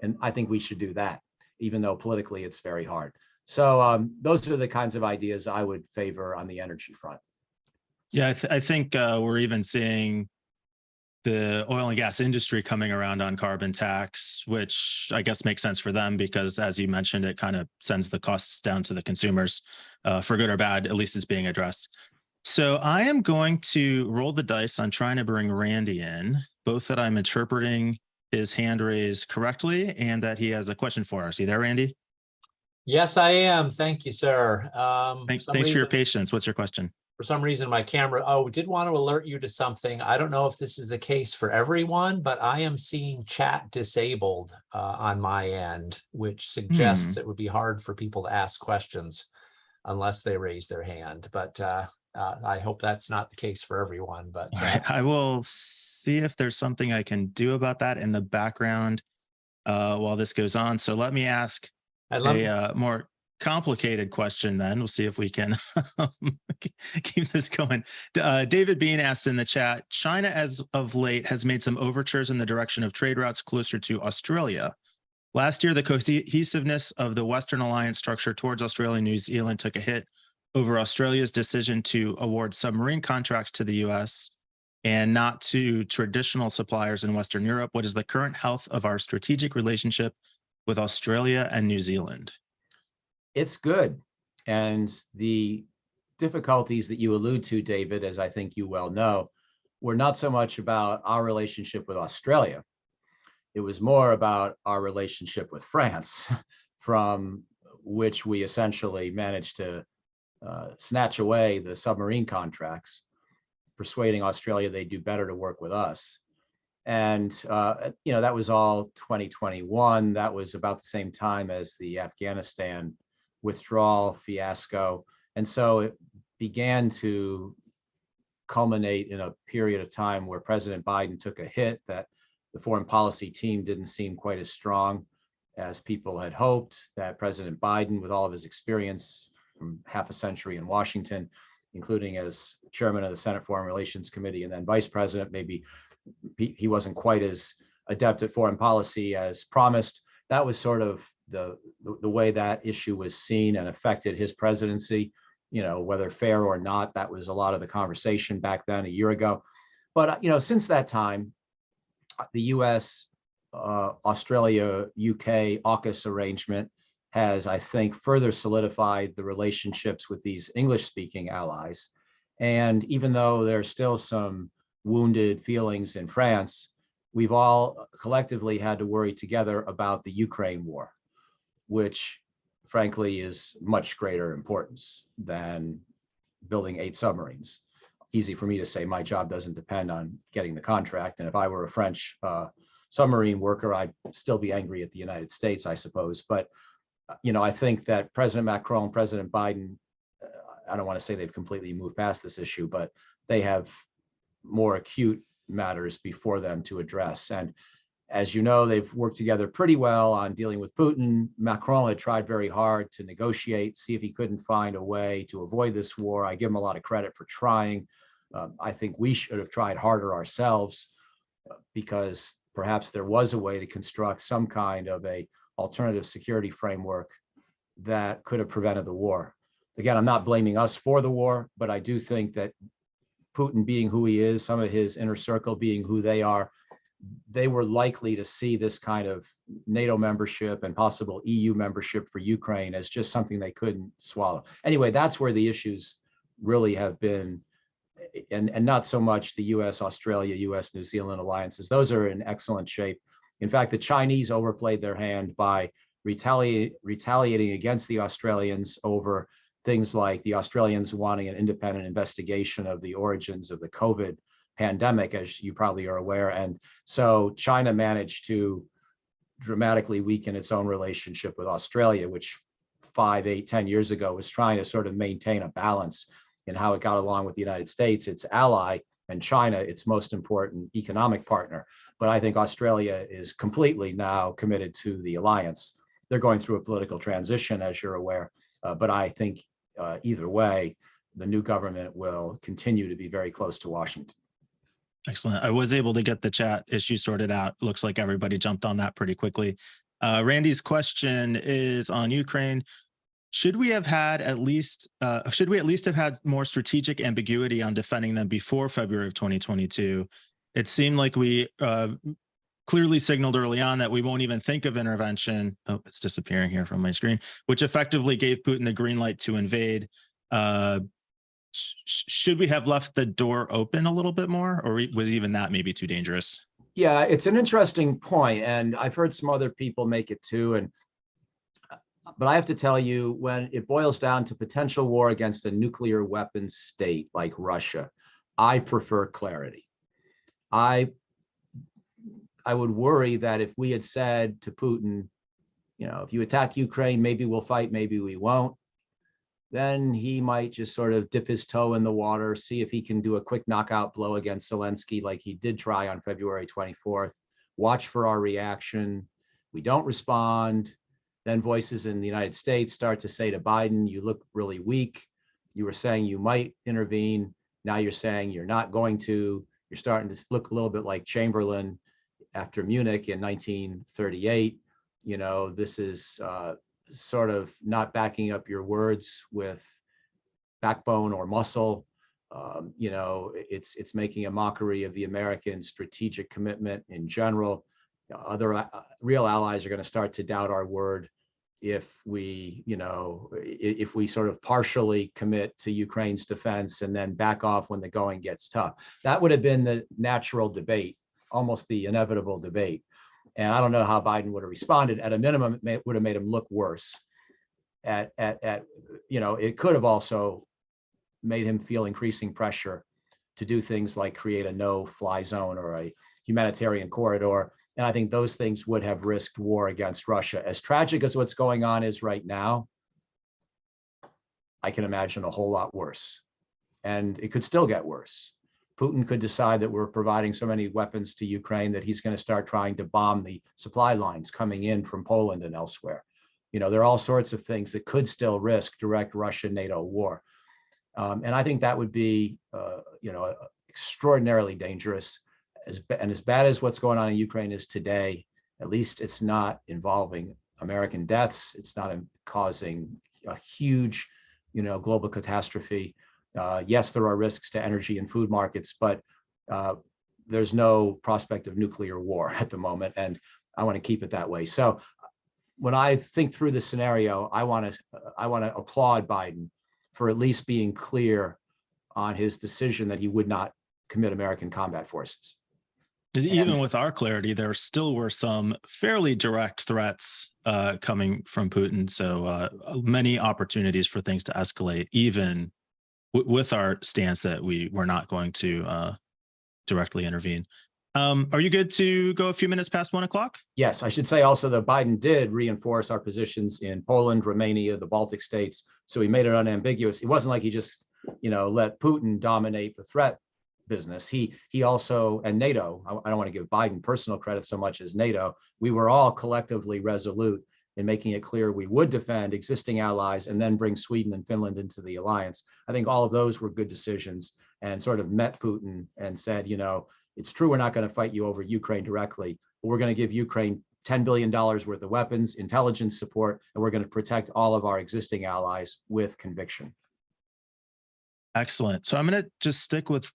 S2: And I think we should do that, even though politically it's very hard. So those are the kinds of ideas I would favor on the energy front.
S3: Yeah, I think we're even seeing the oil and gas industry coming around on carbon tax, which I guess makes sense for them because, as you mentioned, it kind of sends the costs down to the consumers for good or bad. At least it's being addressed. So I am going to roll the dice on trying to bring Randy in, both that I'm interpreting his hand raised correctly and that he has a question for us. You there, Randy?
S4: Yes, I am. Thank you, sir.
S3: Thanks for your patience. What's your question?
S4: For some reason, my camera, did want to alert you to something. I don't know if this is the case for everyone, but I am seeing chat disabled on my end, which suggests it would be hard for people to ask questions unless they raise their hand. But I hope that's not the case for everyone. But
S3: I will see if there's something I can do about that in the background while this goes on. So let me ask a more complicated question then. We'll see if we can keep this going. David Bean asked in the chat, China as of late has made some overtures in the direction of trade routes closer to Australia. Last year, the cohesiveness of the Western alliance structure towards Australia and New Zealand took a hit over Australia's decision to award submarine contracts to the US and not to traditional suppliers in Western Europe. What is the current health of our strategic relationship with Australia and New Zealand?
S2: It's good. And the difficulties that you allude to, David, as I think you well know, were not so much about our relationship with Australia. It was more about our relationship with France, from which we essentially managed to snatch away the submarine contracts, persuading Australia they'd do better to work with us. And, you know, that was all 2021. That was about the same time as the Afghanistan withdrawal fiasco. And so it began to culminate in a period of time where President Biden took a hit, that the foreign policy team didn't seem quite as strong as people had hoped, that President Biden, with all of his experience from half a century in Washington, including as chairman of the Senate Foreign Relations Committee and then vice president, maybe he wasn't quite as adept at foreign policy as promised. That was sort of the way that issue was seen and affected his presidency, you know, whether fair or not. That was a lot of the conversation back then a year ago. But, you know, since that time, the US, Australia, UK AUKUS arrangement has, I think, further solidified the relationships with these English-speaking allies. And even though there's still some wounded feelings in France, we've all collectively had to worry together about the Ukraine war, which frankly is much greater importance than building 8 submarines. Easy for me to say, my job doesn't depend on getting the contract. And if I were a French submarine worker, I'd still be angry at the United States, I suppose. But, you know, I think that President Macron and President Biden, I don't want to say they've completely moved past this issue, but they have more acute matters before them to address. And As you know, they've worked together pretty well on dealing with Putin. Macron had tried very hard to negotiate, see if he couldn't find a way to avoid this war. I give him a lot of credit for trying. I think we should have tried harder ourselves, because perhaps there was a way to construct some kind of a alternative security framework that could have prevented the war. Again, I'm not blaming us for the war, but I do think that Putin being who he is, some of his inner circle being who they are, they were likely to see this kind of NATO membership and possible EU membership for Ukraine as just something they couldn't swallow. Anyway, that's where the issues really have been, and not so much the US, Australia, US, New Zealand alliances. Those are in excellent shape. In fact, the Chinese overplayed their hand by retaliating against the Australians over things like the Australians wanting an independent investigation of the origins of the COVID pandemic, as you probably are aware. And so China managed to dramatically weaken its own relationship with Australia, which 5, 8, 10 years ago was trying to sort of maintain a balance in how it got along with the United States, its ally, and China, its most important economic partner. But I think Australia is completely now committed to the alliance. They're going through a political transition, as you're aware. But I think either way, the new government will continue to be very close to Washington.
S3: Excellent. I was able to get the chat issue sorted out. Looks like everybody jumped on that pretty quickly. Randy's question is on Ukraine. Should we at least have had more strategic ambiguity on defending them before February of 2022? It seemed like we clearly signaled early on that we won't even think of intervention. Oh, it's disappearing here from my screen, which effectively gave Putin the green light to invade. Should we have left the door open a little bit more, or was even that maybe too dangerous?
S2: Yeah, it's an interesting point, and I've heard some other people make it too. But I have to tell you, when it boils down to potential war against a nuclear weapons state like Russia, I prefer clarity. I would worry that if we had said to Putin, if you attack Ukraine, maybe we'll fight, maybe we won't, then he might just sort of dip his toe in the water, see if he can do a quick knockout blow against Zelensky like he did try on February 24th, watch for our reaction. We don't respond. Then voices in the United States start to say to Biden, you look really weak. You were saying you might intervene. Now you're saying you're not going to. You're starting to look a little bit like Chamberlain after Munich in 1938. This is sort of not backing up your words with backbone or muscle. It's making a mockery of the American strategic commitment in general. Other real allies are going to start to doubt our word if we sort of partially commit to Ukraine's defense and then back off when the going gets tough. That would have been the natural debate, almost the inevitable debate. And I don't know how Biden would have responded. At a minimum, it would have made him look worse. It could have also made him feel increasing pressure to do things like create a no-fly zone or a humanitarian corridor. And I think those things would have risked war against Russia. As tragic as what's going on is right now, I can imagine a whole lot worse. And it could still get worse. Putin could decide that we're providing so many weapons to Ukraine that he's going to start trying to bomb the supply lines coming in from Poland and elsewhere. There are all sorts of things that could still risk direct Russia-NATO war. And I think that would be, extraordinarily dangerous. As bad as what's going on in Ukraine is today, at least it's not involving American deaths. It's not causing a huge, global catastrophe. Yes, there are risks to energy and food markets, but there's no prospect of nuclear war at the moment, and I want to keep it that way. So when I think through the scenario, I want to applaud Biden for at least being clear on his decision that he would not commit American combat forces.
S3: Even with our clarity, there still were some fairly direct threats coming from Putin. So many opportunities for things to escalate, even with our stance that we were not going to directly intervene. Are you good to go a few minutes past 1 o'clock?
S2: Yes, I should say also that Biden did reinforce our positions in Poland, Romania, the Baltic states. So he made it unambiguous. It wasn't like he just, let Putin dominate the threat business. He also, and NATO, I don't want to give Biden personal credit so much as NATO, we were all collectively resolute in making it clear we would defend existing allies and then bring Sweden and Finland into the alliance. I think all of those were good decisions and sort of met Putin and said, it's true, we're not going to fight you over Ukraine directly, but we're going to give Ukraine $10 billion worth of weapons, intelligence support, and we're going to protect all of our existing allies with conviction.
S3: Excellent. So I'm going to just stick with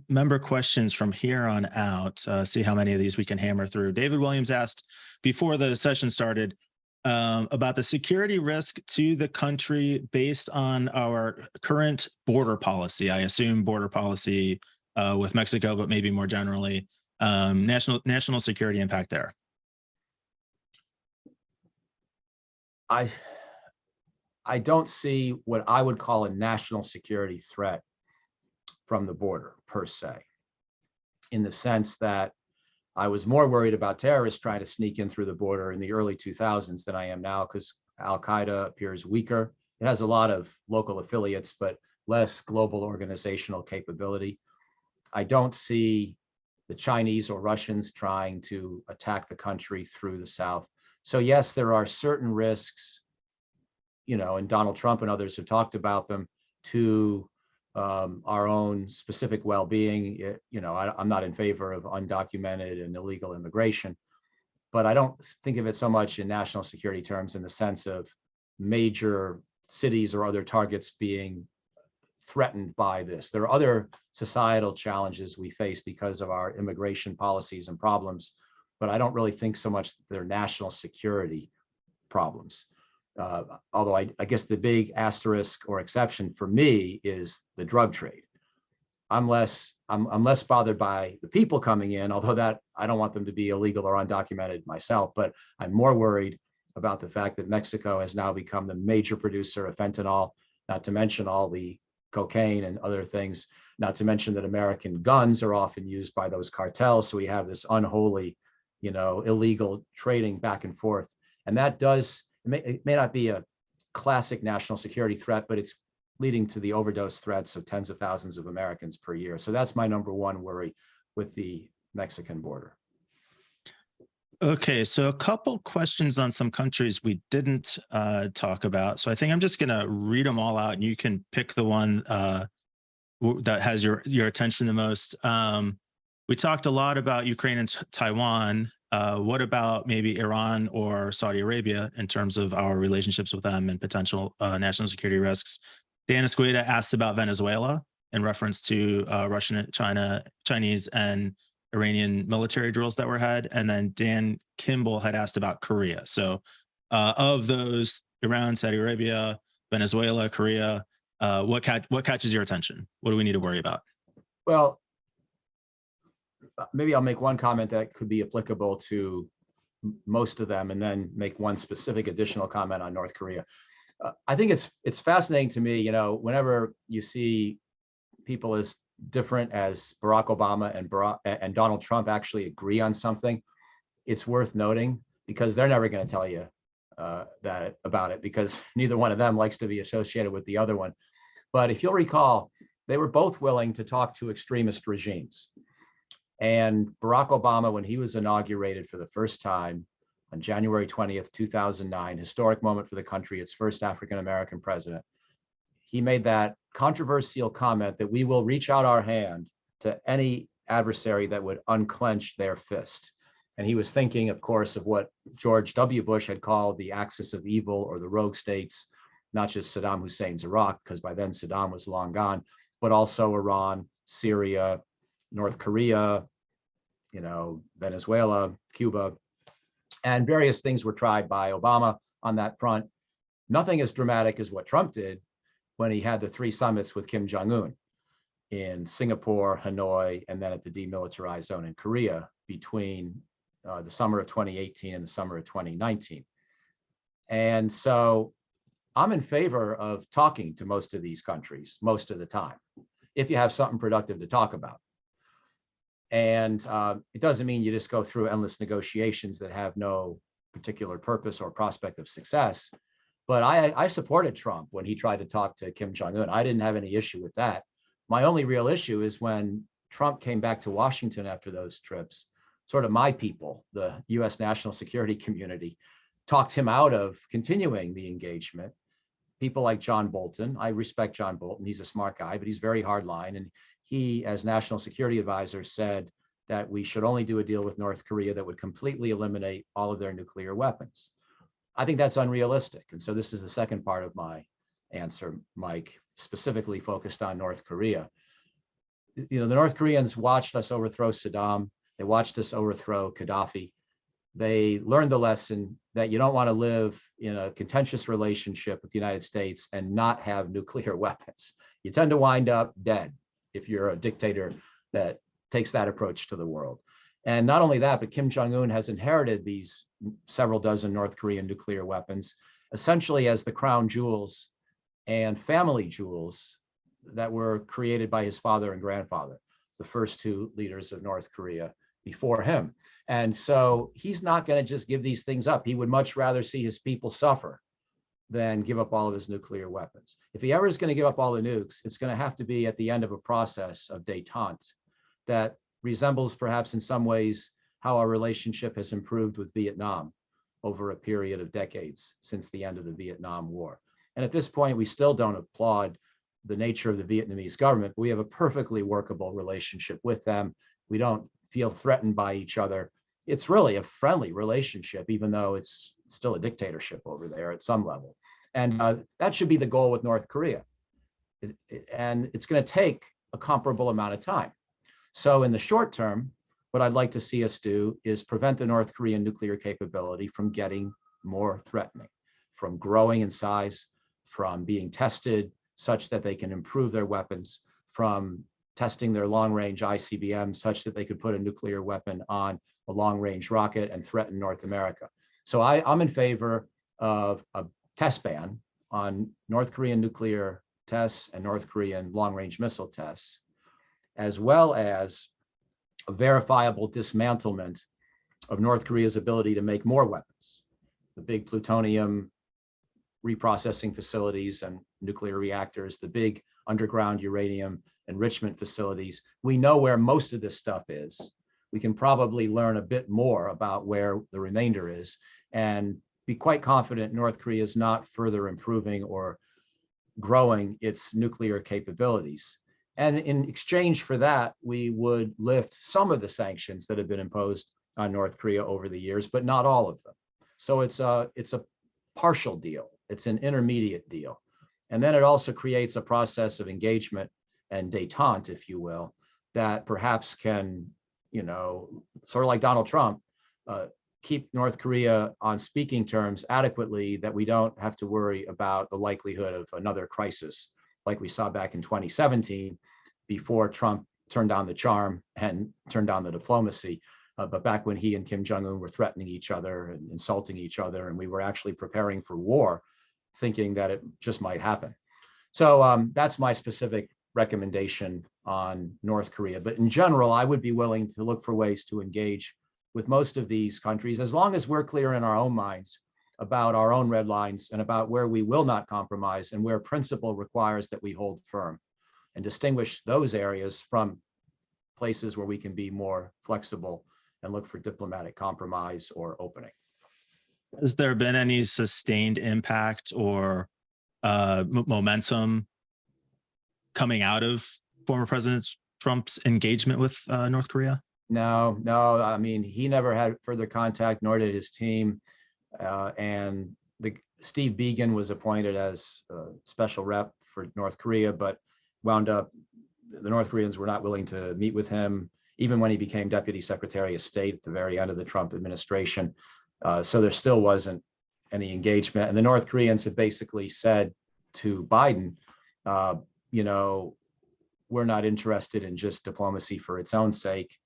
S3: member questions from here on out, see how many of these we can hammer through. David Williams asked before the session started about the security risk to the country based on our current border policy. I assume border policy with Mexico, but maybe more generally, national security impact there.
S2: I don't see what I would call a national security threat from the border per se, in the sense that I was more worried about terrorists trying to sneak in through the border in the early 2000s than I am now, because Al-Qaeda appears weaker. It has a lot of local affiliates, but less global organizational capability. I don't see the Chinese or Russians trying to attack the country through the south. So yes, there are certain risks, and Donald Trump and others have talked about them, to our own specific well-being. I'm not in favor of undocumented and illegal immigration, but I don't think of it so much in national security terms in the sense of major cities or other targets being threatened by this. There are other societal challenges we face because of our immigration policies and problems, but I don't really think so much they're national security problems. Although I guess the big asterisk or exception for me is the drug trade. I'm less bothered by the people coming in, although that I don't want them to be illegal or undocumented myself, but I'm more worried about the fact that Mexico has now become the major producer of fentanyl, not to mention all the cocaine and other things, not to mention that American guns are often used by those cartels. So we have this unholy, illegal trading back and forth. And that it may not be a classic national security threat, but it's leading to the overdose threats of tens of thousands of Americans per year. So that's my number one worry with the Mexican border.
S3: Okay, so a couple questions on some countries we didn't talk about. So I think I'm just going to read them all out, and you can pick the one that has your attention the most. We talked a lot about Ukraine and Taiwan. What about maybe Iran or Saudi Arabia in terms of our relationships with them and potential national security risks? Dan Escueda asked about Venezuela in reference to Russian, Chinese, and Iranian military drills that were had. And then Dan Kimball had asked about Korea. So of those, Iran, Saudi Arabia, Venezuela, Korea, what catches your attention? What do we need to worry about?
S2: Well, maybe I'll make one comment that could be applicable to most of them, and then make one specific additional comment on North Korea. I think it's fascinating to me, whenever you see people as different as Barack Obama and Donald Trump actually agree on something, it's worth noting, because they're never going to tell you about it, because neither one of them likes to be associated with the other one. But if you'll recall, they were both willing to talk to extremist regimes. And Barack Obama, when he was inaugurated for the first time on January 20th, 2009, historic moment for the country, its first African-American president, he made that controversial comment that we will reach out our hand to any adversary that would unclench their fist. And he was thinking, of course, of what George W. Bush had called the axis of evil, or the rogue states, not just Saddam Hussein's Iraq, because by then Saddam was long gone, but also Iran, Syria, North Korea, Venezuela, Cuba, and various things were tried by Obama on that front. Nothing as dramatic as what Trump did when he had the 3 summits with Kim Jong-un in Singapore, Hanoi, and then at the demilitarized zone in Korea between the summer of 2018 and the summer of 2019. And so I'm in favor of talking to most of these countries most of the time, if you have something productive to talk about. And it doesn't mean you just go through endless negotiations that have no particular purpose or prospect of success. But I supported Trump when he tried to talk to Kim Jong-un. I didn't have any issue with that. My only real issue is when Trump came back to Washington after those trips, sort of my people, the US national security community, talked him out of continuing the engagement. People like John Bolton, I respect John Bolton, he's a smart guy, but he's very hardline. And he, as national security advisor, said that we should only do a deal with North Korea that would completely eliminate all of their nuclear weapons. I think that's unrealistic. And so this is the second part of my answer, Mike, specifically focused on North Korea. The North Koreans watched us overthrow Saddam. They watched us overthrow Gaddafi. They learned the lesson that you don't want to live in a contentious relationship with the United States and not have nuclear weapons. You tend to wind up dead if you're a dictator that takes that approach to the world. And not only that, but Kim Jong-un has inherited these several dozen North Korean nuclear weapons, essentially as the crown jewels and family jewels that were created by his father and grandfather, the first two leaders of North Korea before him. And so he's not going to just give these things up. He would much rather see his people suffer than give up all of his nuclear weapons. If he ever is going to give up all the nukes, it's going to have to be at the end of a process of détente that resembles perhaps in some ways how our relationship has improved with Vietnam over a period of decades since the end of the Vietnam War. And at this point, we still don't applaud the nature of the Vietnamese government. We have a perfectly workable relationship with them. We don't feel threatened by each other. It's really a friendly relationship, even though it's still a dictatorship over there at some level. And that should be the goal with North Korea. And it's going to take a comparable amount of time. So in the short term, what I'd like to see us do is prevent the North Korean nuclear capability from getting more threatening, from growing in size, from being tested such that they can improve their weapons, from testing their long-range ICBM such that they could put a nuclear weapon on a long-range rocket and threaten North America. So I'm in favor of a test ban on North Korean nuclear tests and North Korean long-range missile tests, as well as a verifiable dismantlement of North Korea's ability to make more weapons. The big plutonium reprocessing facilities and nuclear reactors, the big underground uranium enrichment facilities. We know where most of this stuff is. We can probably learn a bit more about where the remainder is and be quite confident North Korea is not further improving or growing its nuclear capabilities. And in exchange for that, we would lift some of the sanctions that have been imposed on North Korea over the years, but not all of them. So it's a partial deal. It's an intermediate deal. And then it also creates a process of engagement and détente, if you will, that perhaps can, sort of like Donald Trump, keep North Korea on speaking terms adequately that we don't have to worry about the likelihood of another crisis like we saw back in 2017 before Trump turned down the charm and turned down the diplomacy. But back when he and Kim Jong-un were threatening each other and insulting each other, and we were actually preparing for war, thinking that it just might happen. So that's my specific recommendation on North Korea. But in general, I would be willing to look for ways to engage with most of these countries, as long as we're clear in our own minds about our own red lines and about where we will not compromise and where principle requires that we hold firm, and distinguish those areas from places where we can be more flexible and look for diplomatic compromise or opening.
S3: Has there been any sustained impact or momentum coming out of former President Trump's engagement with North Korea?
S2: No. I mean, he never had further contact, nor did his team. And Steve Biegun was appointed as a special rep for North Korea, but wound up, the North Koreans were not willing to meet with him, even when he became Deputy Secretary of State at the very end of the Trump administration. So there still wasn't any engagement. And the North Koreans have basically said to Biden, we're not interested in just diplomacy for its own sake.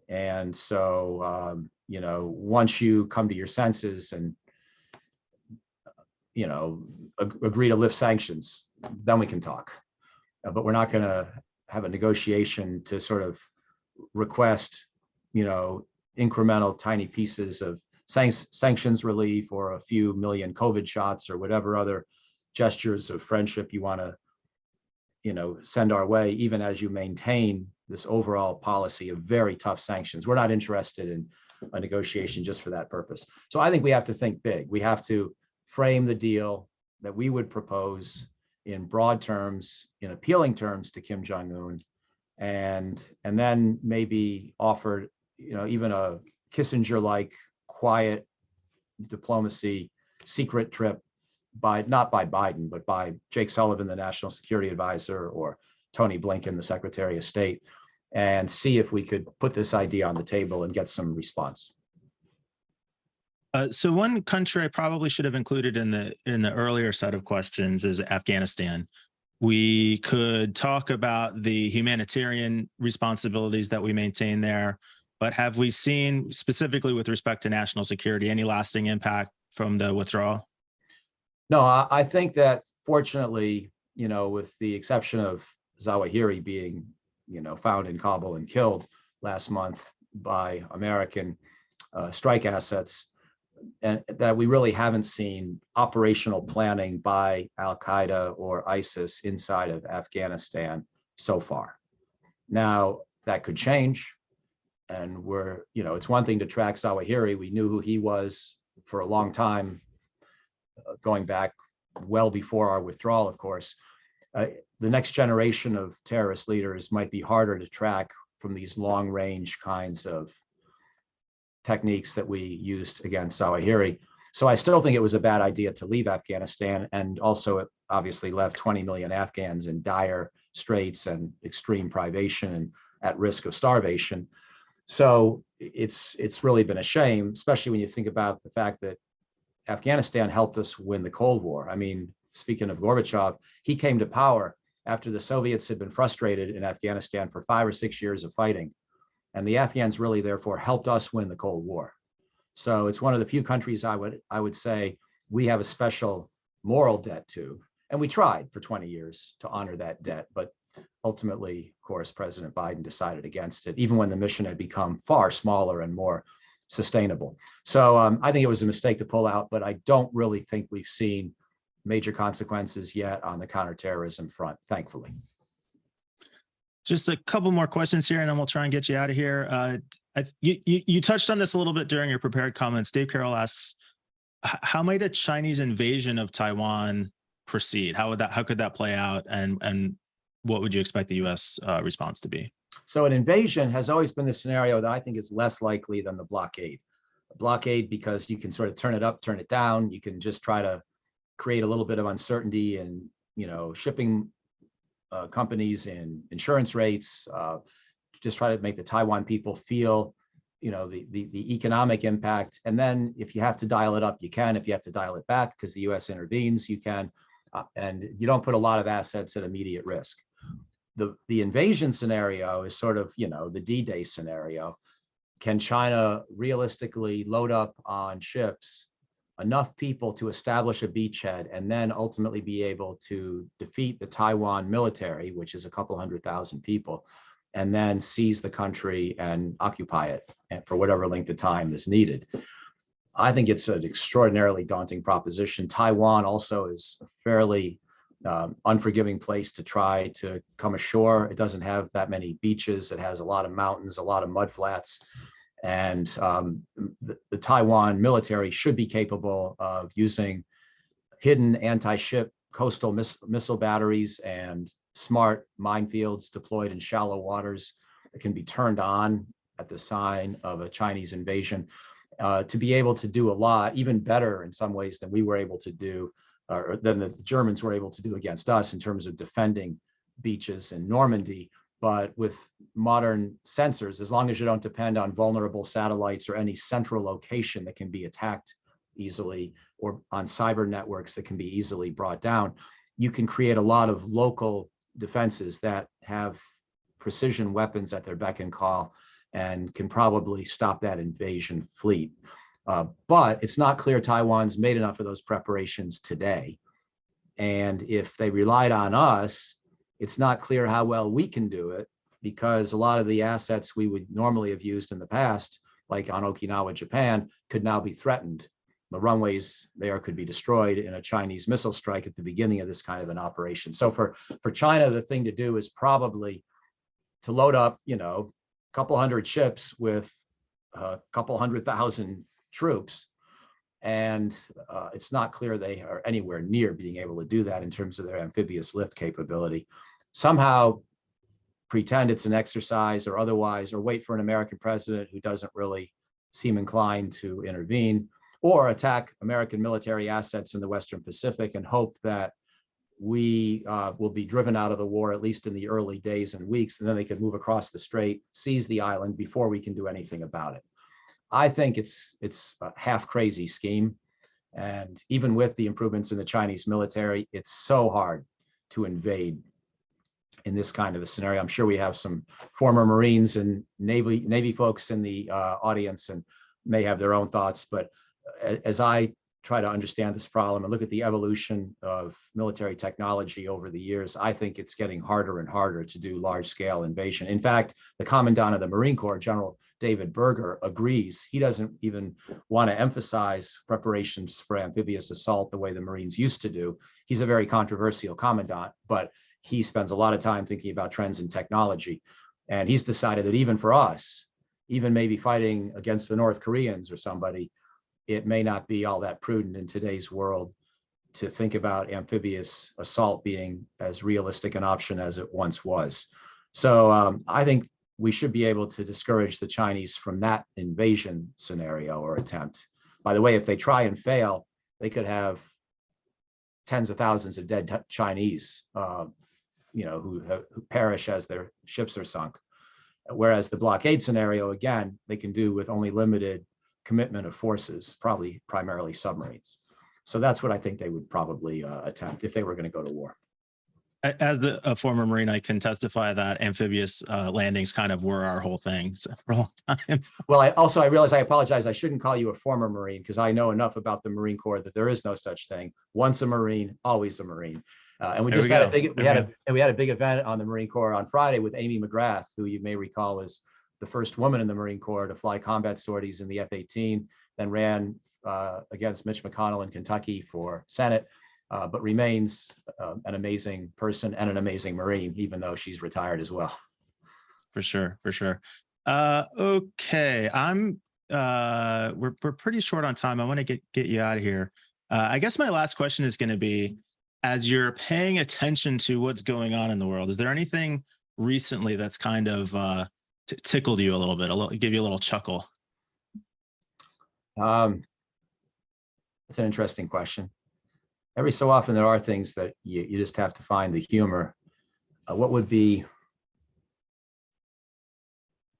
S2: And so, once you come to your senses and, agree to lift sanctions, then we can talk. But we're not going to have a negotiation to sort of request, incremental tiny pieces of sanctions relief or a few million COVID shots or whatever other gestures of friendship you want to, send our way, even as you maintain this overall policy of very tough sanctions. We're not interested in a negotiation just for that purpose. So I think we have to think big. We have to frame the deal that we would propose in broad terms, in appealing terms to Kim Jong-un, and then maybe offer, even a Kissinger-like quiet diplomacy secret trip not by Biden, but by Jake Sullivan, the National Security Advisor, or Tony Blinken, the Secretary of State, and see if we could put this idea on the table and get some response.
S3: So one country I probably should have included in the earlier set of questions is Afghanistan. We could talk about the humanitarian responsibilities that we maintain there, but have we seen, specifically with respect to national security, any lasting impact from the withdrawal?
S2: No, I think that fortunately, with the exception of Zawahiri being, found in Kabul and killed last month by American strike assets, and that we really haven't seen operational planning by Al-Qaeda or ISIS inside of Afghanistan so far. Now, that could change. And it's one thing to track Zawahiri. We knew who he was for a long time, going back well before our withdrawal, of course. The next generation of terrorist leaders might be harder to track from these long-range kinds of techniques that we used against Zawahiri. So I still think it was a bad idea to leave Afghanistan, and also it obviously left 20 million Afghans in dire straits and extreme privation and at risk of starvation. So it's really been a shame, especially when you think about the fact that Afghanistan helped us win the Cold War. I mean, speaking of Gorbachev, he came to power after the Soviets had been frustrated in Afghanistan for 5 or 6 years of fighting. And the Afghans really, therefore, helped us win the Cold War. So it's one of the few countries I would say we have a special moral debt to. And we tried for 20 years to honor that debt. But ultimately, of course, President Biden decided against it, even when the mission had become far smaller and more sustainable. So I think it was a mistake to pull out, but I don't really think we've seen major consequences yet on the counterterrorism front, thankfully.
S3: Just a couple more questions here, and then we'll try and get you out of here. You touched on this a little bit during your prepared comments. Dave Carroll asks, how might a Chinese invasion of Taiwan proceed? How could that play out, and what would you expect the U.S. response to be?
S2: So an invasion has always been the scenario that I think is less likely than the blockade. A blockade, because you can sort of turn it up, turn it down. You can just try to create a little bit of uncertainty and, shipping companies and insurance rates, just try to make the Taiwan people feel, the economic impact. And then if you have to dial it up, you can. If you have to dial it back because the U.S. intervenes, you can. And you don't put a lot of assets at immediate risk. The invasion scenario is sort of, the D-Day scenario. Can China realistically load up on ships enough people to establish a beachhead and then ultimately be able to defeat the Taiwan military, which is a couple 100,000 people, and then seize the country and occupy it for whatever length of time is needed? I think it's an extraordinarily daunting proposition. Taiwan also is a fairly unforgiving place to try to come ashore. It doesn't have that many beaches. It has a lot of mountains, a lot of mudflats. And the Taiwan military should be capable of using hidden anti-ship coastal missile batteries and smart minefields deployed in shallow waters that can be turned on at the sign of a Chinese invasion, to be able to do a lot, even better in some ways than we were able to do, or than the Germans were able to do against us in terms of defending beaches in Normandy. But with modern sensors, as long as you don't depend on vulnerable satellites or any central location that can be attacked easily, or on cyber networks that can be easily brought down, you can create a lot of local defenses that have precision weapons at their beck and call and can probably stop that invasion fleet. But it's not clear Taiwan's made enough of those preparations today. And if they relied on us, it's not clear how well we can do it, because a lot of the assets we would normally have used in the past, like on Okinawa, Japan, could now be threatened. the runways there could be destroyed in a Chinese missile strike at the beginning of this kind of an operation. So for China, the thing to do is probably to load up, a couple hundred ships with a couple 100,000 troops. And it's not clear they are anywhere near being able to do that in terms of their amphibious lift capability. Somehow pretend it's an exercise or otherwise, or wait for an American president who doesn't really seem inclined to intervene, or attack American military assets in the Western Pacific and hope that we will be driven out of the war, at least in the early days and weeks, and then they could move across the strait, seize the island before we can do anything about it. I think it's a half crazy scheme. And even with the improvements in the Chinese military, it's so hard to invade in this kind of a scenario. I'm sure we have some former Marines and Navy folks in the audience and may have their own thoughts. But as I try to understand this problem and look at the evolution of military technology over the years, I think it's getting harder and harder to do large-scale invasion. In fact, the Commandant of the Marine Corps, General David Berger, agrees. He doesn't even want to emphasize preparations for amphibious assault the way the Marines used to do. He's a very controversial commandant, but he spends a lot of time thinking about trends in technology. And he's decided that even for us, even maybe fighting against the North Koreans or somebody, it may not be all that prudent in today's world to think about amphibious assault being as realistic an option as it once was. So I think we should be able to discourage the Chinese from that invasion scenario or attempt. By the way, if they try and fail, they could have tens of thousands of dead Chinese, who perish as their ships are sunk. Whereas the blockade scenario, again, they can do with only limited commitment of forces, probably primarily submarines. So that's what I think they would probably attempt if they were going to go to war.
S3: As a former Marine, I can testify that amphibious landings kind of were our whole thing for a long time.
S2: Well, I realize I apologize. I shouldn't call you a former Marine because I know enough about the Marine Corps that there is no such thing. Once a Marine, always a Marine. And we just had a big event on the Marine Corps on Friday with Amy McGrath, who you may recall was the first woman in the Marine Corps to fly combat sorties in the F-18, then ran against Mitch McConnell in Kentucky for Senate, but remains an amazing person and an amazing Marine, even though she's retired as well.
S3: For sure. Okay, we're pretty short on time. I want to get you out of here. I guess my last question is going to be, as you're paying attention to what's going on in the world, is there anything recently that's kind of tickled you a little bit, give you a little chuckle?
S2: That's an interesting question. Every so often there are things that you just have to find the humor. What would be,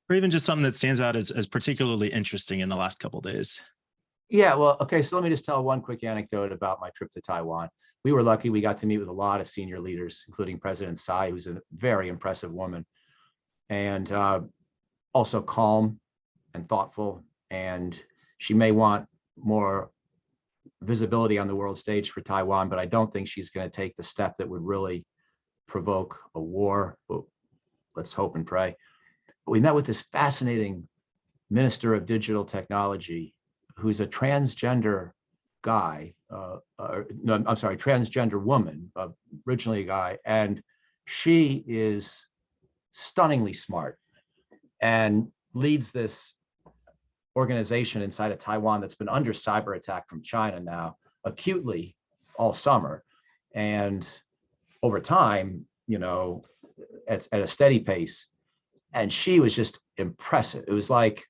S3: or even just something that stands out as particularly interesting in the last couple of days?
S2: Yeah, well, okay, so let me just tell one quick anecdote about my trip to Taiwan. We were lucky. We got to meet with a lot of senior leaders, including President Tsai, who's a very impressive woman, and also calm and thoughtful. And she may want more visibility on the world stage for Taiwan, but I don't think she's going to take the step that would really provoke a war. But let's hope and pray. But we met with this fascinating Minister of Digital Technology, who's a transgender guy, transgender woman, originally a guy, and she is stunningly smart and leads this organization inside of Taiwan that's been under cyber attack from China now acutely all summer. And over time, at a steady pace. And she was just impressive. It was like,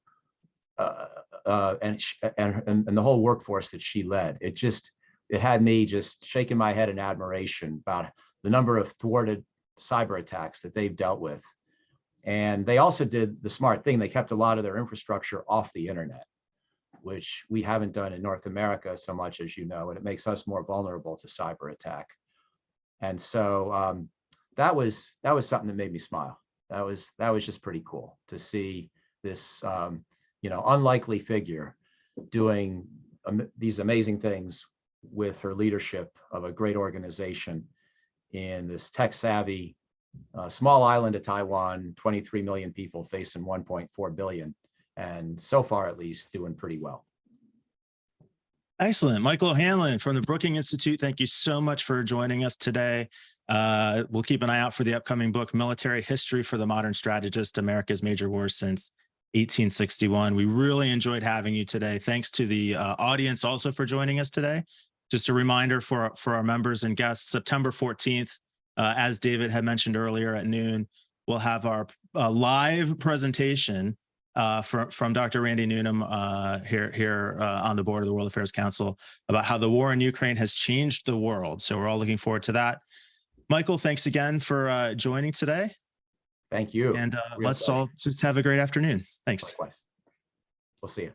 S2: and the whole workforce that she led, it had me just shaking my head in admiration about the number of thwarted cyber attacks that they've dealt with. And they also did the smart thing. They kept a lot of their infrastructure off the internet, which we haven't done in North America so much, as you know, and it makes us more vulnerable to cyber attack. And so that was something that made me smile. That was just pretty cool to see this unlikely figure doing these amazing things with her leadership of a great organization in this tech savvy small island of Taiwan, 23 million people facing 1.4 billion, and so far at least doing pretty well.
S3: Excellent. Michael O'Hanlon from the Brookings Institute. Thank you so much for joining us today. We'll keep an eye out for the upcoming book, Military History for the Modern Strategist, America's Major Wars Since 1861. We really enjoyed having you today. Thanks to the audience also for joining us today. Just a reminder for our members and guests, September 14th, as David had mentioned earlier at noon, we'll have our live presentation from Dr. Randy Newnham here on the board of the World Affairs Council about how the war in Ukraine has changed the world. So we're all looking forward to that. Michael, thanks again for joining today.
S2: Thank you.
S3: And
S2: Real
S3: let's
S2: pleasure.
S3: all just have a great afternoon. Thanks.
S2: Likewise. We'll see you.